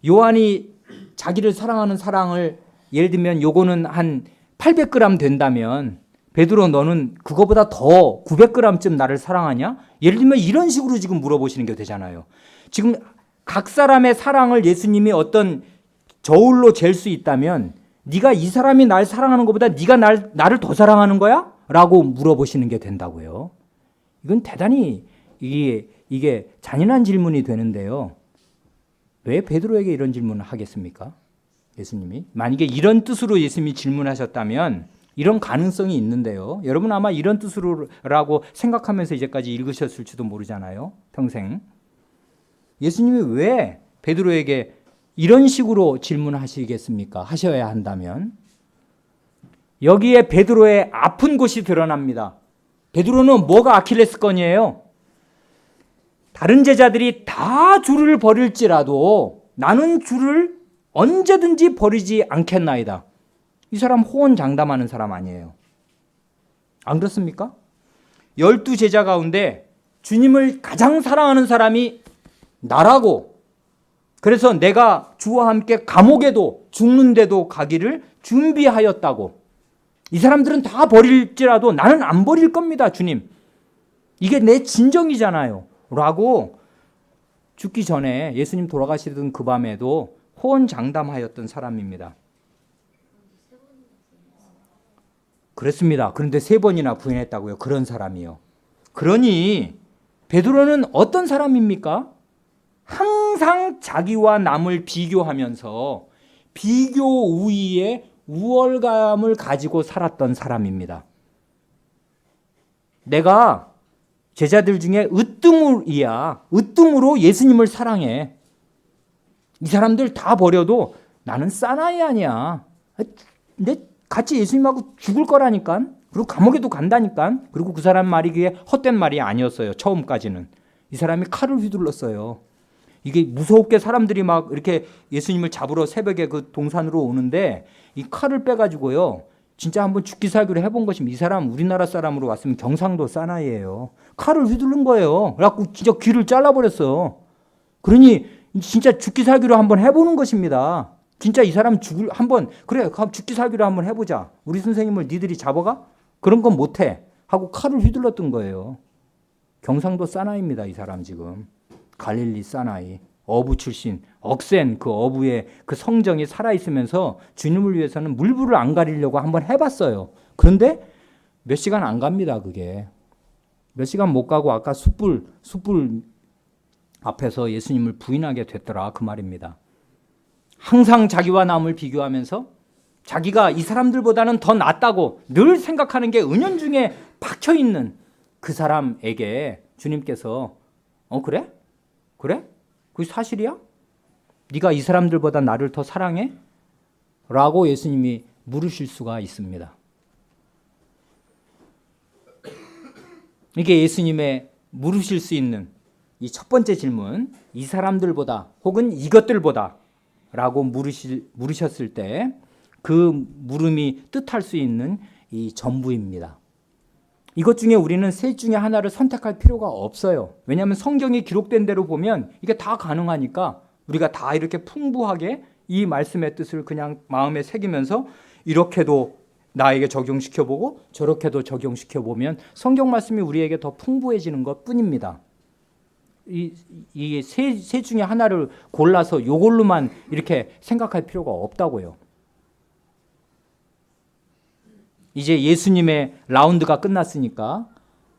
요한이 자기를 사랑하는 사랑을 예를 들면 요거는 한 800g 된다면 베드로 너는 그거보다 더 900g쯤 나를 사랑하냐? 예를 들면 이런 식으로 지금 물어보시는 게 되잖아요. 지금 각 사람의 사랑을 예수님이 어떤 저울로 잴 수 있다면 네가 이 사람이 날 사랑하는 것보다 네가 나를 더 사랑하는 거야? 라고 물어보시는 게 된다고요. 이건 대단히 이게 잔인한 질문이 되는데요. 왜 베드로에게 이런 질문을 하겠습니까? 예수님이. 만약에 이런 뜻으로 예수님이 질문하셨다면 이런 가능성이 있는데요. 여러분 아마 이런 뜻으로라고 생각하면서 이제까지 읽으셨을지도 모르잖아요. 평생. 예수님이 왜 베드로에게 이런 식으로 질문하시겠습니까? 하셔야 한다면. 여기에 베드로의 아픈 곳이 드러납니다. 베드로는 뭐가 아킬레스건이에요? 다른 제자들이 다 주를 버릴지라도 나는 주를 언제든지 버리지 않겠나이다. 이 사람 호언장담하는 사람 아니에요. 안 그렇습니까? 12제자 가운데 주님을 가장 사랑하는 사람이 나라고, 그래서 내가 주와 함께 감옥에도 죽는데도 가기를 준비하였다고. 이 사람들은 다 버릴지라도 나는 안 버릴 겁니다, 주님. 이게 내 진정이잖아요. 라고 죽기 전에 예수님 돌아가시던 그 밤에도 호언장담하였던 사람입니다. 그렇습니다. 그런데 3번이나 부인했다고요. 그런 사람이요. 그러니 베드로는 어떤 사람입니까? 항상 자기와 남을 비교하면서 비교 우위에 우월감을 가지고 살았던 사람입니다. 내가 제자들 중에 으뜸이야. 으뜸으로 예수님을 사랑해. 이 사람들 다 버려도 나는 사나이 아니야. 근데 같이 예수님하고 죽을 거라니까. 그리고 감옥에도 간다니까. 그리고 그 사람 말이 그게 헛된 말이 아니었어요. 처음까지는. 이 사람이 칼을 휘둘렀어요. 이게 무섭게 사람들이 막 이렇게 예수님을 잡으러 새벽에 그 동산으로 오는데 이 칼을 빼가지고요. 진짜 한번 죽기 살기로 해본 것입니다. 이 사람 우리나라 사람으로 왔으면 경상도 사나이예요. 칼을 휘두른 거예요. 그래갖고 진짜 귀를 잘라버렸어. 그러니 진짜 죽기 살기로 한번 해보는 것입니다. 진짜 이 사람 한번 그래 죽기 살기로 한번 해보자. 우리 선생님을 니들이 잡아가? 그런 건 못해 하고 칼을 휘둘렀던 거예요. 경상도 사나이입니다. 이 사람 지금. 갈릴리 사나이. 어부 출신. 억센 그 어부의 그 성정이 살아있으면서 주님을 위해서는 물불을 안 가리려고 한번 해봤어요. 그런데 몇 시간 안 갑니다. 그게. 몇 시간 못 가고 아까 숯불 앞에서 예수님을 부인하게 됐더라. 그 말입니다. 항상 자기와 남을 비교하면서 자기가 이 사람들보다는 더 낫다고 늘 생각하는 게 은연중에 박혀있는 그 사람에게 주님께서 그래? 그래? 그게 사실이야? 네가 이 사람들보다 나를 더 사랑해? 라고 예수님이 물으실 수가 있습니다. 이게 예수님의 물으실 수 있는 이 첫 번째 질문, 이 사람들보다 혹은 이것들보다 라고 물으셨을 때 그 물음이 뜻할 수 있는 이 전부입니다. 이것 중에 우리는 셋 중에 하나를 선택할 필요가 없어요. 왜냐하면 성경이 기록된 대로 보면 이게 다 가능하니까 우리가 다 이렇게 풍부하게 이 말씀의 뜻을 그냥 마음에 새기면서 이렇게도 나에게 적용시켜보고 저렇게도 적용시켜보면 성경 말씀이 우리에게 더 풍부해지는 것 뿐입니다. 이 세 중에 하나를 골라서 이걸로만 이렇게 생각할 필요가 없다고요. 이제 예수님의 라운드가 끝났으니까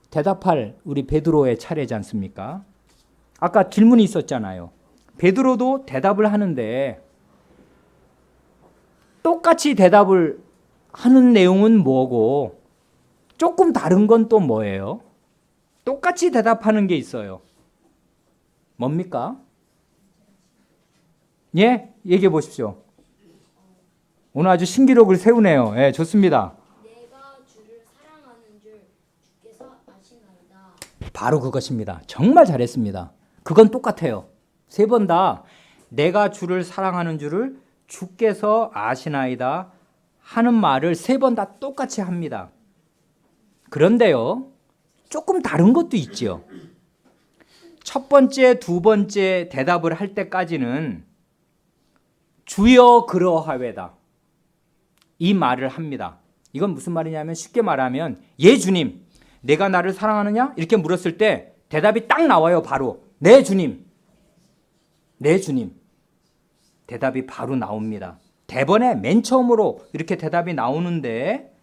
대답할 우리 베드로의 차례지 않습니까? 아까 질문이 있었잖아요. 베드로도 대답을 하는데 똑같이 대답을 하는 내용은 뭐고 조금 다른 건 또 뭐예요? 똑같이 대답하는 게 있어요. 뭡니까? 예? 얘기해 보십시오. 오늘 아주 신기록을 세우네요. 예, 좋습니다. 내가 주를 사랑하는 줄 주께서 아시나이다. 바로 그것입니다. 정말 잘했습니다. 그건 똑같아요. 세 번 다 내가 주를 사랑하는 줄을 주께서 아시나이다 하는 말을 세 번 다 똑같이 합니다. 그런데요, 조금 다른 것도 있지요. 첫 번째, 두 번째 대답을 할 때까지는 주여 그러하외다 이 말을 합니다. 이건 무슨 말이냐면 쉽게 말하면 예 주님 내가 나를 사랑하느냐? 이렇게 물었을 때 대답이 딱 나와요. 바로 네 주님. 네 주님. 대답이 바로 나옵니다. 대번에 맨 처음으로 이렇게 대답이 나오는데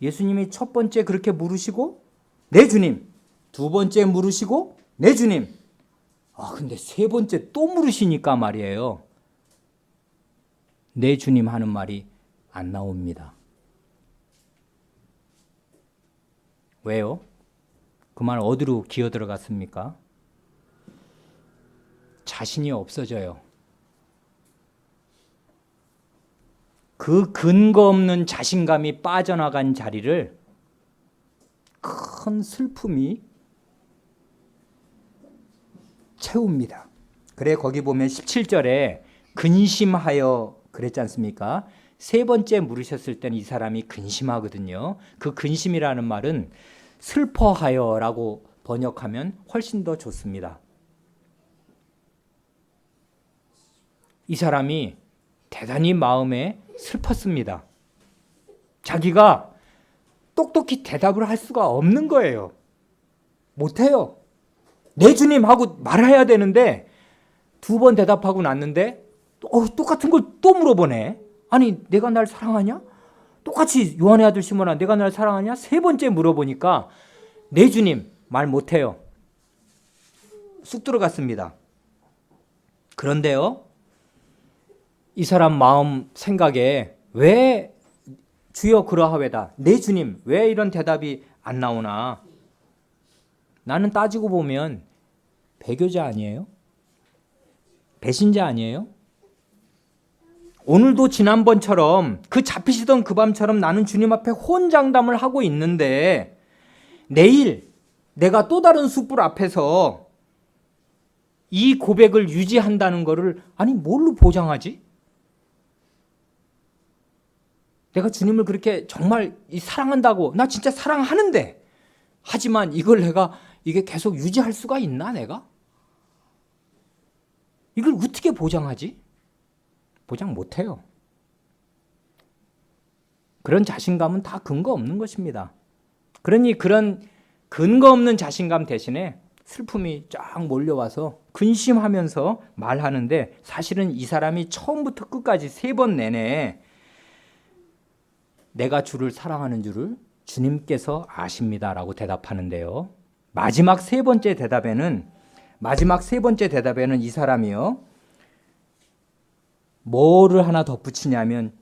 예수님이 첫 번째 그렇게 물으시고 네 주님. 두 번째 물으시고 네 주님. 근데 세 번째 또 물으시니까 말이에요. 네 주님 하는 말이 안 나옵니다. 왜요? 그 말 어디로 기어 들어갔습니까? 자신이 없어져요. 그 근거 없는 자신감이 빠져나간 자리를 큰 슬픔이 채웁니다. 그래 거기 보면 17절에 근심하여 그랬지 않습니까? 세 번째 물으셨을 때는 이 사람이 근심하거든요. 그 근심이라는 말은 슬퍼하여라고 번역하면 훨씬 더 좋습니다. 이 사람이 대단히 마음에 슬펐습니다. 자기가 똑똑히 대답을 할 수가 없는 거예요. 못해요. 네 주님 하고 말해야 되는데 두 번 대답하고 났는데 똑같은 걸 또 물어보네. 아니 내가 날 사랑하냐? 똑같이 요한의 아들 시몬아 내가 날 사랑하냐? 세 번째 물어보니까 네 주님 말 못해요. 쑥 들어갔습니다. 그런데요 이 사람 마음 생각에 왜 주여 그러하외다 네 주님 왜 이런 대답이 안 나오나? 나는 따지고 보면 배교자 아니에요? 배신자 아니에요? 오늘도 지난번처럼 그 잡히시던 그 밤처럼 나는 주님 앞에 혼장담을 하고 있는데 내일 내가 또 다른 숯불 앞에서 이 고백을 유지한다는 거를 아니 뭘로 보장하지? 내가 주님을 그렇게 정말 사랑한다고 나 진짜 사랑하는데 하지만 이걸 내가 이게 계속 유지할 수가 있나 내가? 이걸 어떻게 보장하지? 보장 못해요. 그런 자신감은 다 근거 없는 것입니다. 그러니 그런 근거 없는 자신감 대신에 슬픔이 쫙 몰려와서 근심하면서 말하는데 사실은 이 사람이 처음부터 끝까지 세 번 내내 내가 주를 사랑하는 줄을 주님께서 아십니다라고 대답하는데요. 마지막 세 번째 대답에는 이 사람이요. 뭐를 하나 덧붙이냐면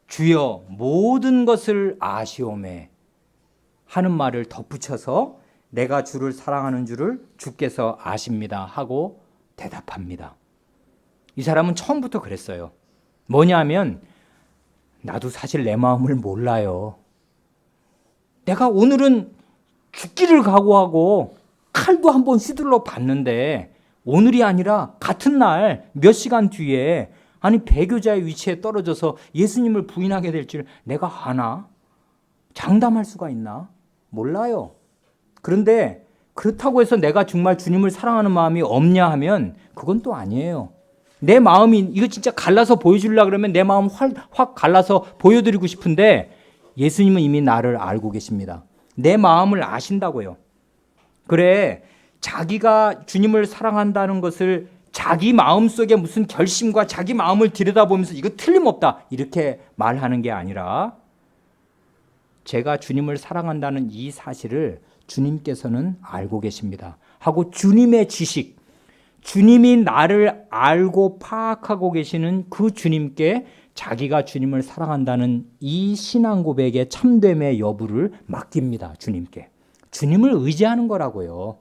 주여 모든 것을 아시오매 하는 말을 덧붙여서 내가 주를 사랑하는 줄을 주께서 아십니다 하고 대답합니다. 이 사람은 처음부터 그랬어요. 뭐냐면 나도 사실 내 마음을 몰라요. 내가 오늘은 죽기를 각오하고 칼도 한번 휘둘러 봤는데 오늘이 아니라 같은 날 몇 시간 뒤에 아니 배교자의 위치에 떨어져서 예수님을 부인하게 될 줄 내가 아나? 장담할 수가 있나? 몰라요. 그런데 그렇다고 해서 내가 정말 주님을 사랑하는 마음이 없냐 하면 그건 또 아니에요. 내 마음이 이거 진짜 갈라서 보여주려고 그러면 내 마음 확 갈라서 보여드리고 싶은데 예수님은 이미 나를 알고 계십니다. 내 마음을 아신다고요. 그래, 자기가 주님을 사랑한다는 것을 자기 마음속에 무슨 결심과 자기 마음을 들여다보면서 이거 틀림없다 이렇게 말하는 게 아니라 제가 주님을 사랑한다는 이 사실을 주님께서는 알고 계십니다. 하고 주님의 지식, 주님이 나를 알고 파악하고 계시는 그 주님께 자기가 주님을 사랑한다는 이 신앙 고백의 참됨의 여부를 맡깁니다. 주님께. 주님을 의지하는 거라고요.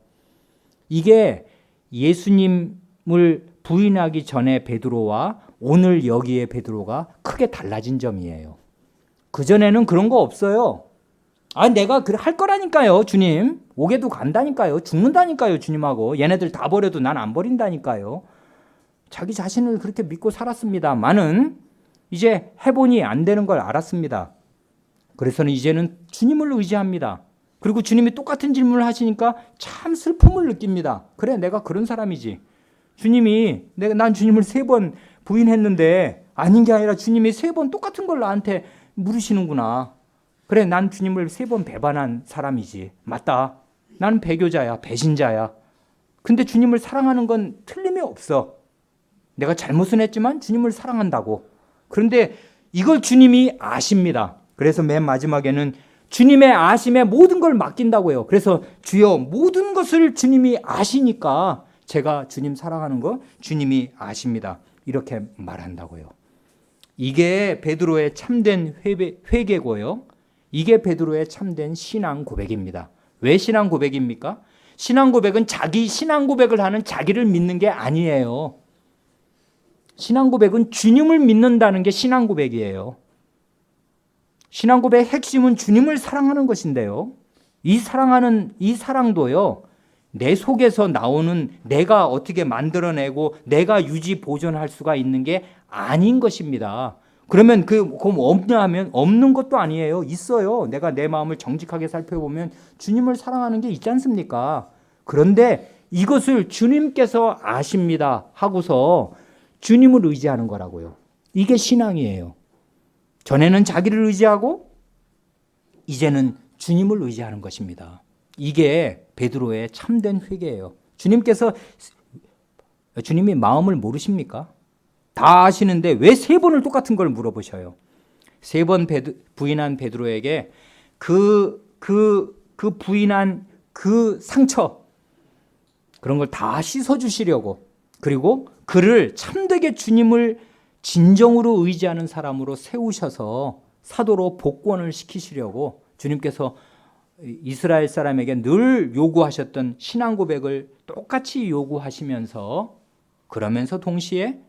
이게 예수님을 부인하기 전에 베드로와 오늘 여기에 베드로가 크게 달라진 점이에요. 그전에는 그런 거 없어요. 내가 할 거라니까요. 주님. 오게도 간다니까요. 죽는다니까요. 주님하고. 얘네들 다 버려도 난 안 버린다니까요. 자기 자신을 그렇게 믿고 살았습니다만은 이제 해보니 안 되는 걸 알았습니다. 그래서는 이제는 주님을 의지합니다. 그리고 주님이 똑같은 질문을 하시니까 참 슬픔을 느낍니다. 그래, 내가 그런 사람이지. 주님이 난 주님을 3번 부인했는데 아닌 게 아니라 주님이 3번 똑같은 걸 나한테 물으시는구나. 그래, 난 주님을 3번 배반한 사람이지. 맞다. 나는 배교자야, 배신자야. 근데 주님을 사랑하는 건 틀림이 없어. 내가 잘못은 했지만 주님을 사랑한다고. 그런데 이걸 주님이 아십니다. 그래서 맨 마지막에는 주님의 아심에 모든 걸 맡긴다고요. 그래서 주여 모든 것을 주님이 아시니까 제가 주님 사랑하는 거 주님이 아십니다. 이렇게 말한다고요. 이게 베드로의 참된 회개고요. 이게 베드로의 참된 신앙 고백입니다. 왜 신앙 고백입니까? 신앙 고백은 자기 신앙 고백을 하는 자기를 믿는 게 아니에요. 신앙 고백은 주님을 믿는다는 게 신앙 고백이에요. 신앙 고백의 핵심은 주님을 사랑하는 것인데요. 이 사랑도요. 내 속에서 나오는 내가 어떻게 만들어내고 내가 유지 보존할 수가 있는 게 아닌 것입니다. 그러면 그럼 없냐 하면 없는 것도 아니에요. 있어요. 내가 내 마음을 정직하게 살펴보면 주님을 사랑하는 게 있지 않습니까? 그런데 이것을 주님께서 아십니다 하고서 주님을 의지하는 거라고요. 이게 신앙이에요. 전에는 자기를 의지하고 이제는 주님을 의지하는 것입니다. 이게 베드로의 참된 회개예요. 주님이 마음을 모르십니까? 다 아시는데 왜 3번을 똑같은 걸 물어보셔요? 3번 부인한 베드로에게 그 부인한 그 상처 그런 걸 다 씻어주시려고 그리고 그를 참되게 주님을 진정으로 의지하는 사람으로 세우셔서 사도로 복권을 시키시려고 주님께서 이스라엘 사람에게 늘 요구하셨던 신앙 고백을 똑같이 요구하시면서 그러면서 동시에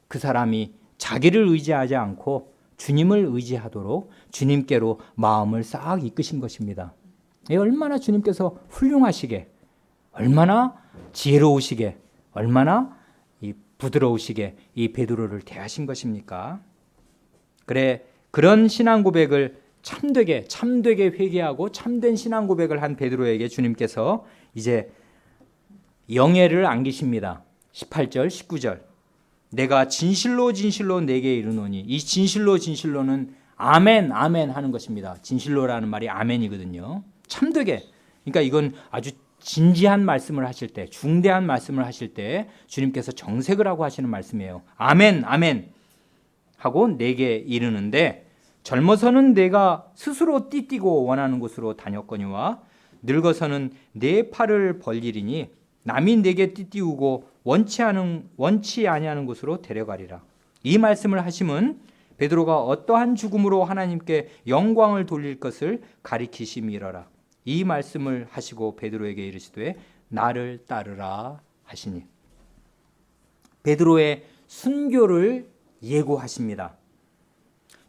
그 사람이 자기를 의지하지 않고 주님을 의지하도록 주님께로 마음을 싹 이끄신 것입니다. 얼마나 주님께서 훌륭하시게, 얼마나 지혜로우시게, 얼마나 부드러우시게 이 베드로를 대하신 것입니까? 그래, 그런 신앙 고백을 참되게 회개하고 참된 신앙 고백을 한 베드로에게 주님께서 이제 영예를 안기십니다. 18절, 19절. 내가 진실로 내게 이르노니, 이 진실로는 아멘 하는 것입니다. 진실로라는 말이 아멘이거든요. 참되게. 그러니까 이건 아주 진지한 말씀을 하실 때, 중대한 말씀을 하실 때 주님께서 정색을 하고 하시는 말씀이에요. 아멘 하고 내게 이르는데 젊어서는 내가 스스로 띠띠고 원하는 곳으로 다녔거니와 늙어서는 내 팔을 벌리리니 남이 내게 띠띠우고 원치 아니하는 곳으로 데려가리라. 이 말씀을 하심은 베드로가 어떠한 죽음으로 하나님께 영광을 돌릴 것을 가리키심이러라. 이 말씀을 하시고 베드로에게 이르시되 나를 따르라 하시니. 베드로의 순교를 예고하십니다.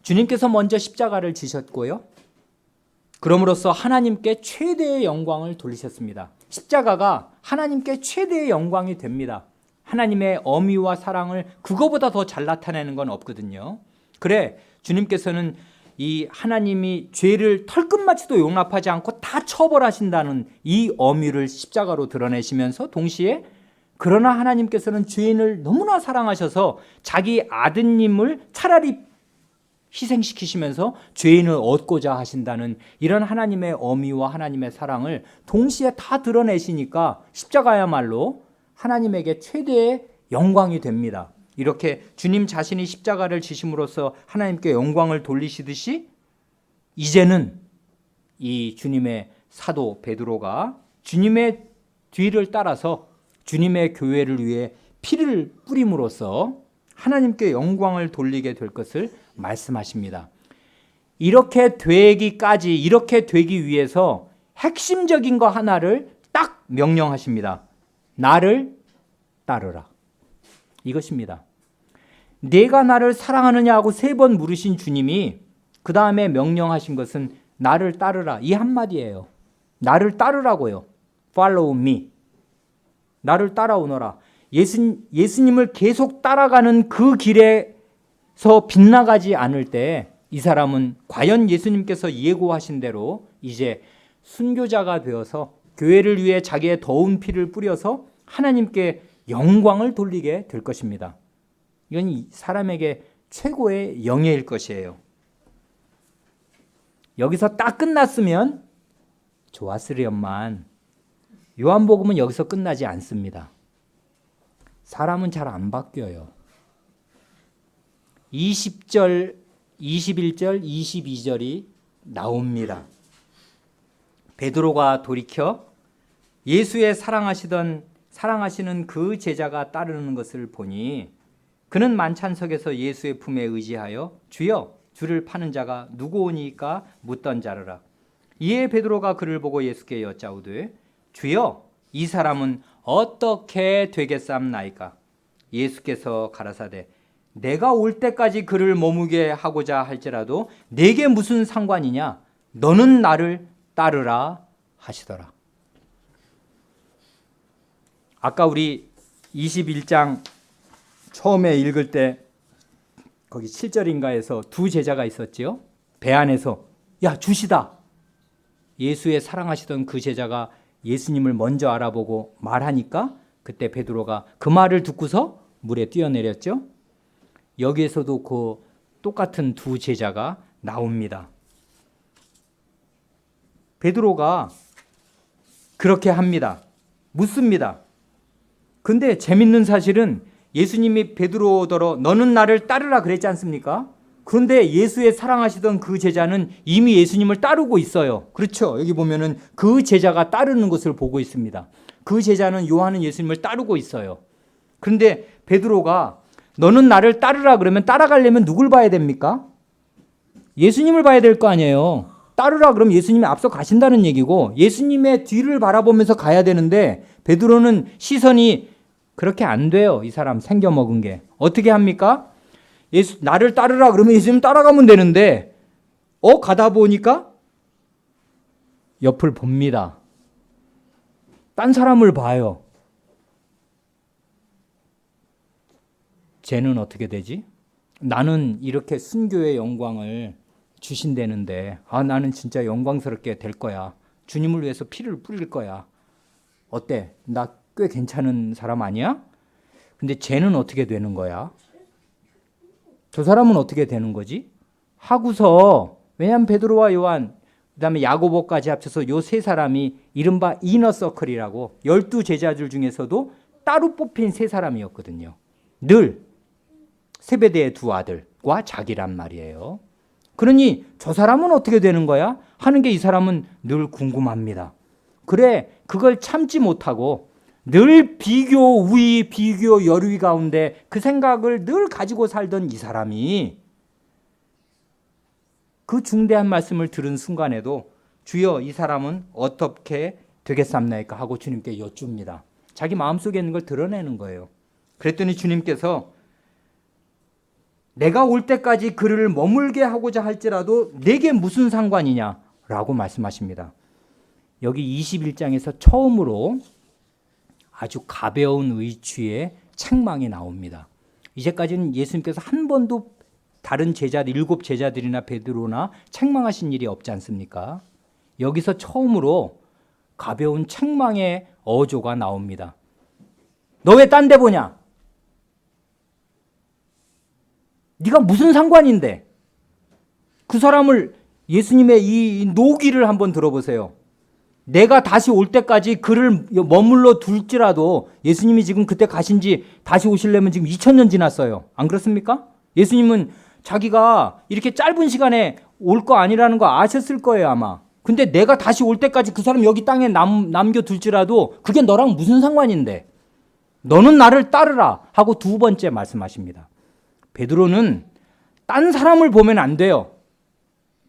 주님께서 먼저 십자가를 지셨고요. 그럼으로써 하나님께 최대의 영광을 돌리셨습니다. 십자가가 하나님께 최대의 영광이 됩니다. 하나님의 어미와 사랑을 그거보다 더 잘 나타내는 건 없거든요. 그래 주님께서는 이 하나님이 죄를 털끝마치도 용납하지 않고 다 처벌하신다는 이 어미를 십자가로 드러내시면서 동시에 그러나 하나님께서는 죄인을 너무나 사랑하셔서 자기 아드님을 차라리 희생시키시면서 죄인을 얻고자 하신다는 이런 하나님의 어미와 하나님의 사랑을 동시에 다 드러내시니까 십자가야말로 하나님에게 최대의 영광이 됩니다. 이렇게 주님 자신이 십자가를 지심으로써 하나님께 영광을 돌리시듯이 이제는 이 주님의 사도 베드로가 주님의 뒤를 따라서 주님의 교회를 위해 피를 뿌림으로써 하나님께 영광을 돌리게 될 것을 말씀하십니다. 이렇게 되기 위해서 핵심적인 거 하나를 딱 명령하십니다. 나를 따르라. 이것입니다. 내가 나를 사랑하느냐 하고 3번 물으신 주님이 그 다음에 명령하신 것은 나를 따르라. 이 한마디예요. 나를 따르라고요. Follow me. 나를 따라오너라. 예수님을 계속 따라가는 그 길에서 빗나가지 않을 때 이 사람은 과연 예수님께서 예고하신 대로 이제 순교자가 되어서 교회를 위해 자기의 더운 피를 뿌려서 하나님께 영광을 돌리게 될 것입니다. 이건 사람에게 최고의 영예일 것이에요. 여기서 딱 끝났으면 좋았으련만 요한복음은 여기서 끝나지 않습니다. 사람은 잘 안 바뀌어요. 20절, 21절, 22절이 나옵니다. 베드로가 돌이켜 예수의 사랑하시는 그 제자가 따르는 것을 보니 그는 만찬석에서 예수의 품에 의지하여 주여 주를 파는 자가 누구오니까 묻던 자르라. 이에 베드로가 그를 보고 예수께 여짜오되 주여 이 사람은 어떻게 되겠사옵나이까? 예수께서 가라사대 내가 올 때까지 그를 머무게 하고자 할지라도 내게 무슨 상관이냐? 너는 나를 따르라 하시더라. 아까 우리 21장 처음에 읽을 때 거기 7절인가에서 두 제자가 있었지요. 배 안에서 야 주시다. 예수의 사랑하시던 그 제자가 예수님을 먼저 알아보고 말하니까 그때 베드로가 그 말을 듣고서 물에 뛰어내렸죠. 여기에서도 그 똑같은 두 제자가 나옵니다. 베드로가 그렇게 합니다. 묻습니다. 근데 재밌는 사실은 예수님이 베드로더러 너는 나를 따르라 그랬지 않습니까? 그런데 예수의 사랑하시던 그 제자는 이미 예수님을 따르고 있어요. 그렇죠? 여기 보면은 그 제자가 따르는 것을 보고 있습니다. 그 제자는 요한은 예수님을 따르고 있어요. 그런데 베드로가 너는 나를 따르라 그러면 따라가려면 누굴 봐야 됩니까? 예수님을 봐야 될 거 아니에요. 따르라 그러면 예수님이 앞서 가신다는 얘기고 예수님의 뒤를 바라보면서 가야 되는데 베드로는 시선이 그렇게 안 돼요. 이 사람 생겨먹은 게. 어떻게 합니까? 나를 따르라 그러면 예수님 따라가면 되는데 가다 보니까 옆을 봅니다. 딴 사람을 봐요. 쟤는 어떻게 되지? 나는 이렇게 순교의 영광을 주신다는데 나는 진짜 영광스럽게 될 거야. 주님을 위해서 피를 뿌릴 거야. 어때? 나 꽤 괜찮은 사람 아니야? 근데 쟤는 어떻게 되는 거야? 저 사람은 어떻게 되는 거지? 하고서 왜냐하면 베드로와 요한 그다음에 야고보까지 합쳐서 요 세 사람이 이른바 이너서클이라고 12제자들 중에서도 따로 뽑힌 세 사람이었거든요. 늘 세베대의 두 아들과 자기란 말이에요. 그러니 저 사람은 어떻게 되는 거야? 하는 게 이 사람은 늘 궁금합니다. 그래 그걸 참지 못하고 늘 비교 우위 비교 열위 가운데 그 생각을 늘 가지고 살던 이 사람이 그 중대한 말씀을 들은 순간에도 주여 이 사람은 어떻게 되겠습니까 하고 주님께 여쭙니다. 자기 마음속에 있는 걸 드러내는 거예요. 그랬더니 주님께서 내가 올 때까지 그를 머물게 하고자 할지라도 내게 무슨 상관이냐? 라고 말씀하십니다. 여기 21장에서 처음으로 아주 가벼운 의취의 책망이 나옵니다. 이제까지는 예수님께서 한 번도 다른 제자들, 7 제자들이나 베드로나 책망하신 일이 없지 않습니까? 여기서 처음으로 가벼운 책망의 어조가 나옵니다. 너 왜 딴 데 보냐? 네가 무슨 상관인데? 그 사람을, 예수님의 이 노기를 한번 들어보세요. 내가 다시 올 때까지 그를 머물러 둘지라도, 예수님이 지금 그때 가신 지 다시 오시려면 지금 2000년 지났어요. 안 그렇습니까? 예수님은 자기가 이렇게 짧은 시간에 올 거 아니라는 거 아셨을 거예요, 아마. 근데 내가 다시 올 때까지 그 사람 여기 땅에 남겨둘지라도 그게 너랑 무슨 상관인데? 너는 나를 따르라 하고 두 번째 말씀하십니다. 베드로는 딴 사람을 보면 안 돼요.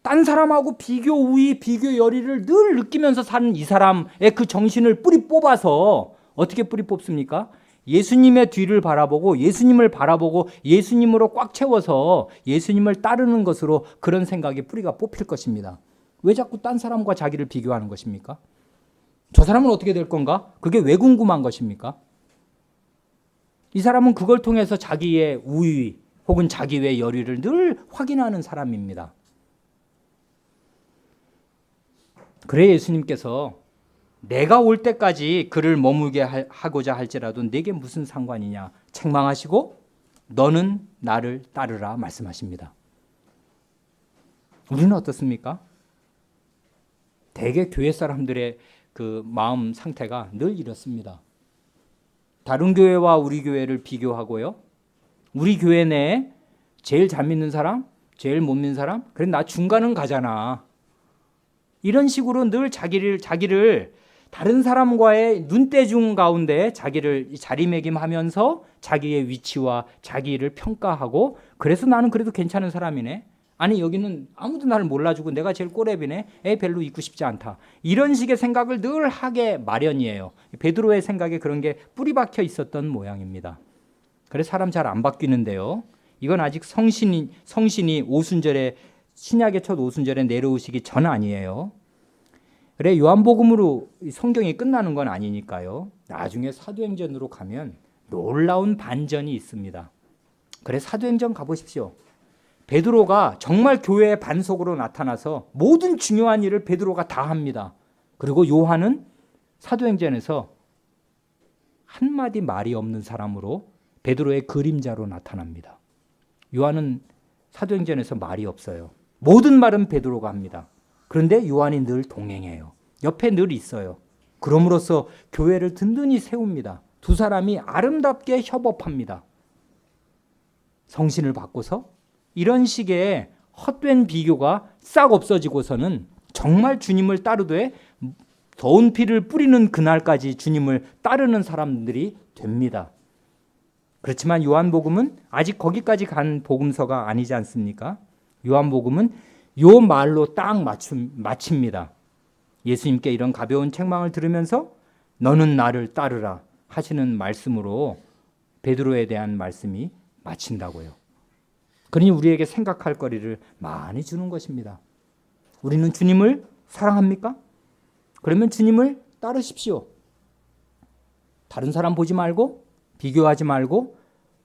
딴 사람하고 비교 우위, 비교 열의를 늘 느끼면서 사는 이 사람의 그 정신을 뿌리 뽑아서, 어떻게 뿌리 뽑습니까? 예수님의 뒤를 바라보고 예수님을 바라보고 예수님으로 꽉 채워서 예수님을 따르는 것으로 그런 생각이 뿌리가 뽑힐 것입니다. 왜 자꾸 딴 사람과 자기를 비교하는 것입니까? 저 사람은 어떻게 될 건가? 그게 왜 궁금한 것입니까? 이 사람은 그걸 통해서 자기의 우위 혹은 자기의 열의를 늘 확인하는 사람입니다. 그래 예수님께서 내가 올 때까지 그를 머물게 하고자 할지라도 내게 무슨 상관이냐 책망하시고 너는 나를 따르라 말씀하십니다. 우리는 어떻습니까? 대개 교회 사람들의 그 마음 상태가 늘 이렇습니다. 다른 교회와 우리 교회를 비교하고요. 우리 교회 내에 제일 잘 믿는 사람, 제일 못 믿는 사람, 그래 나 중간은 가잖아. 이런 식으로 늘 자기를 다른 사람과의 눈대중 가운데 자기를 자리매김하면서 자기의 위치와 자기를 평가하고, 그래서 나는 그래도 괜찮은 사람이네. 아니 여기는 아무도 나를 몰라주고 내가 제일 꼬레비네. 별로 있고 싶지 않다. 이런 식의 생각을 늘 하게 마련이에요. 베드로의 생각에 그런 게 뿌리 박혀 있었던 모양입니다. 그래서 사람 잘 안 바뀌는데요. 이건 아직 성신이 오순절에, 신약의 첫 오순절에 내려오시기 전 아니에요. 그래 요한복음으로 성경이 끝나는 건 아니니까요. 나중에 사도행전으로 가면 놀라운 반전이 있습니다. 그래 사도행전 가보십시오. 베드로가 정말 교회의 반석으로 나타나서 모든 중요한 일을 베드로가 다 합니다. 그리고 요한은 사도행전에서 한마디 말이 없는 사람으로 베드로의 그림자로 나타납니다. 요한은 사도행전에서 말이 없어요. 모든 말은 베드로가 합니다. 그런데 요한이 늘 동행해요. 옆에 늘 있어요. 그럼으로써 교회를 든든히 세웁니다. 두 사람이 아름답게 협업합니다. 성신을 받고서 이런 식의 헛된 비교가 싹 없어지고서는 정말 주님을 따르되 더운 피를 뿌리는 그날까지 주님을 따르는 사람들이 됩니다. 그렇지만 요한복음은 아직 거기까지 간 복음서가 아니지 않습니까? 요한복음은 요 말로 딱 마칩니다. 예수님께 이런 가벼운 책망을 들으면서 너는 나를 따르라 하시는 말씀으로 베드로에 대한 말씀이 마친다고요. 그러니 우리에게 생각할 거리를 많이 주는 것입니다. 우리는 주님을 사랑합니까? 그러면 주님을 따르십시오. 다른 사람 보지 말고 비교하지 말고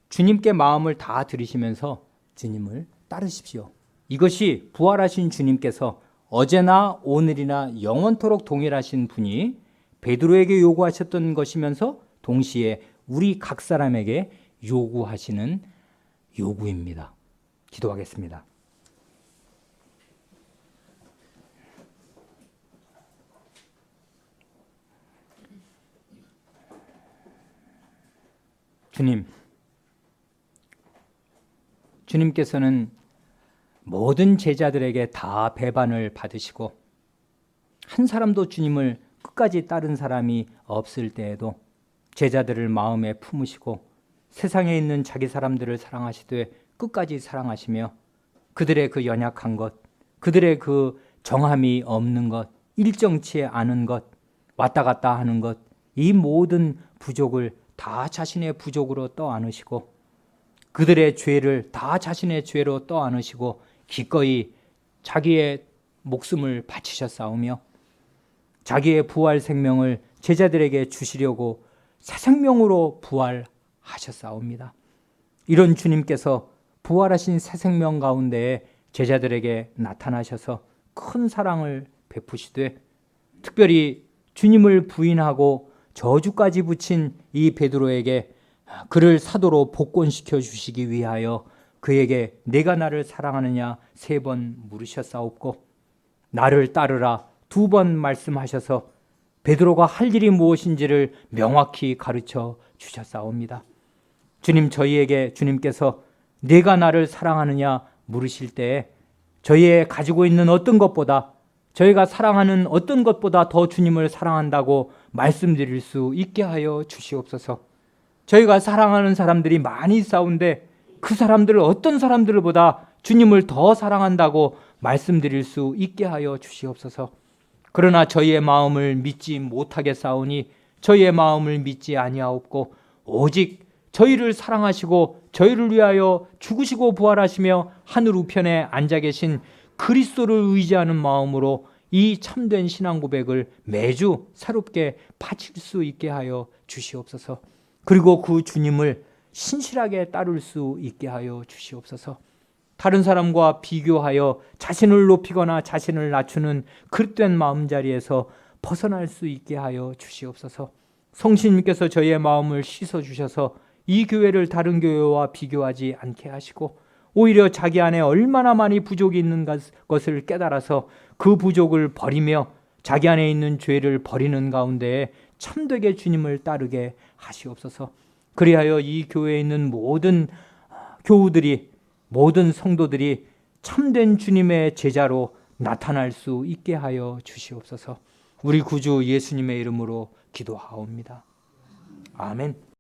주님께 마음을 다 들이시면서 주님을 따르십시오. 이것이 부활하신 주님께서 어제나 오늘이나 영원토록 동일하신 분이 베드로에게 요구하셨던 것이면서 동시에 우리 각 사람에게 요구하시는 요구입니다. 기도하겠습니다. 주님께서는 모든 제자들에게 다 배반을 받으시고 한 사람도 주님을 끝까지 따른 사람이 없을 때에도 제자들을 마음에 품으시고 세상에 있는 자기 사람들을 사랑하시되 끝까지 사랑하시며 그들의 그 연약한 것, 그들의 그 정함이 없는 것, 일정치 않은 것, 왔다 갔다 하는 것, 이 모든 부족을 다 자신의 부족으로 떠안으시고 그들의 죄를 다 자신의 죄로 떠안으시고 기꺼이 자기의 목숨을 바치셨사오며 자기의 부활 생명을 제자들에게 주시려고 새 생명으로 부활하셨사옵니다. 이런 주님께서 부활하신 새 생명 가운데에 제자들에게 나타나셔서 큰 사랑을 베푸시되 특별히 주님을 부인하고 저주까지 붙인 이 베드로에게 그를 사도로 복권시켜 주시기 위하여 그에게 내가 나를 사랑하느냐 3번 물으셨사옵고 나를 따르라 2번 말씀하셔서 베드로가 할 일이 무엇인지를 명확히 가르쳐 주셨사옵니다. 주님께서 내가 나를 사랑하느냐 물으실 때에 저희의 가지고 있는 어떤 것보다 저희가 사랑하는 어떤 것보다 더 주님을 사랑한다고 말씀드릴 수 있게 하여 주시옵소서. 저희가 사랑하는 사람들이 많이 있사온데 그 사람들을 어떤 사람들보다 주님을 더 사랑한다고 말씀드릴 수 있게 하여 주시옵소서. 그러나 저희의 마음을 믿지 못하겠사오니 저희의 마음을 믿지 아니하옵고 오직 저희를 사랑하시고 저희를 위하여 죽으시고 부활하시며 하늘 우편에 앉아 계신 그리스도를 의지하는 마음으로 이 참된 신앙 고백을 매주 새롭게 바칠 수 있게 하여 주시옵소서. 그리고 그 주님을 신실하게 따를 수 있게 하여 주시옵소서. 다른 사람과 비교하여 자신을 높이거나 자신을 낮추는 그릇된 마음자리에서 벗어날 수 있게 하여 주시옵소서. 성신님께서 저희의 마음을 씻어주셔서 이 교회를 다른 교회와 비교하지 않게 하시고 오히려 자기 안에 얼마나 많이 부족이 있는 것을 깨달아서 그 부족을 버리며 자기 안에 있는 죄를 버리는 가운데에 참되게 주님을 따르게 하시옵소서. 그리하여 이 교회에 있는 모든 교우들이 모든 성도들이 참된 주님의 제자로 나타날 수 있게 하여 주시옵소서. 우리 구주 예수님의 이름으로 기도하옵니다. 아멘.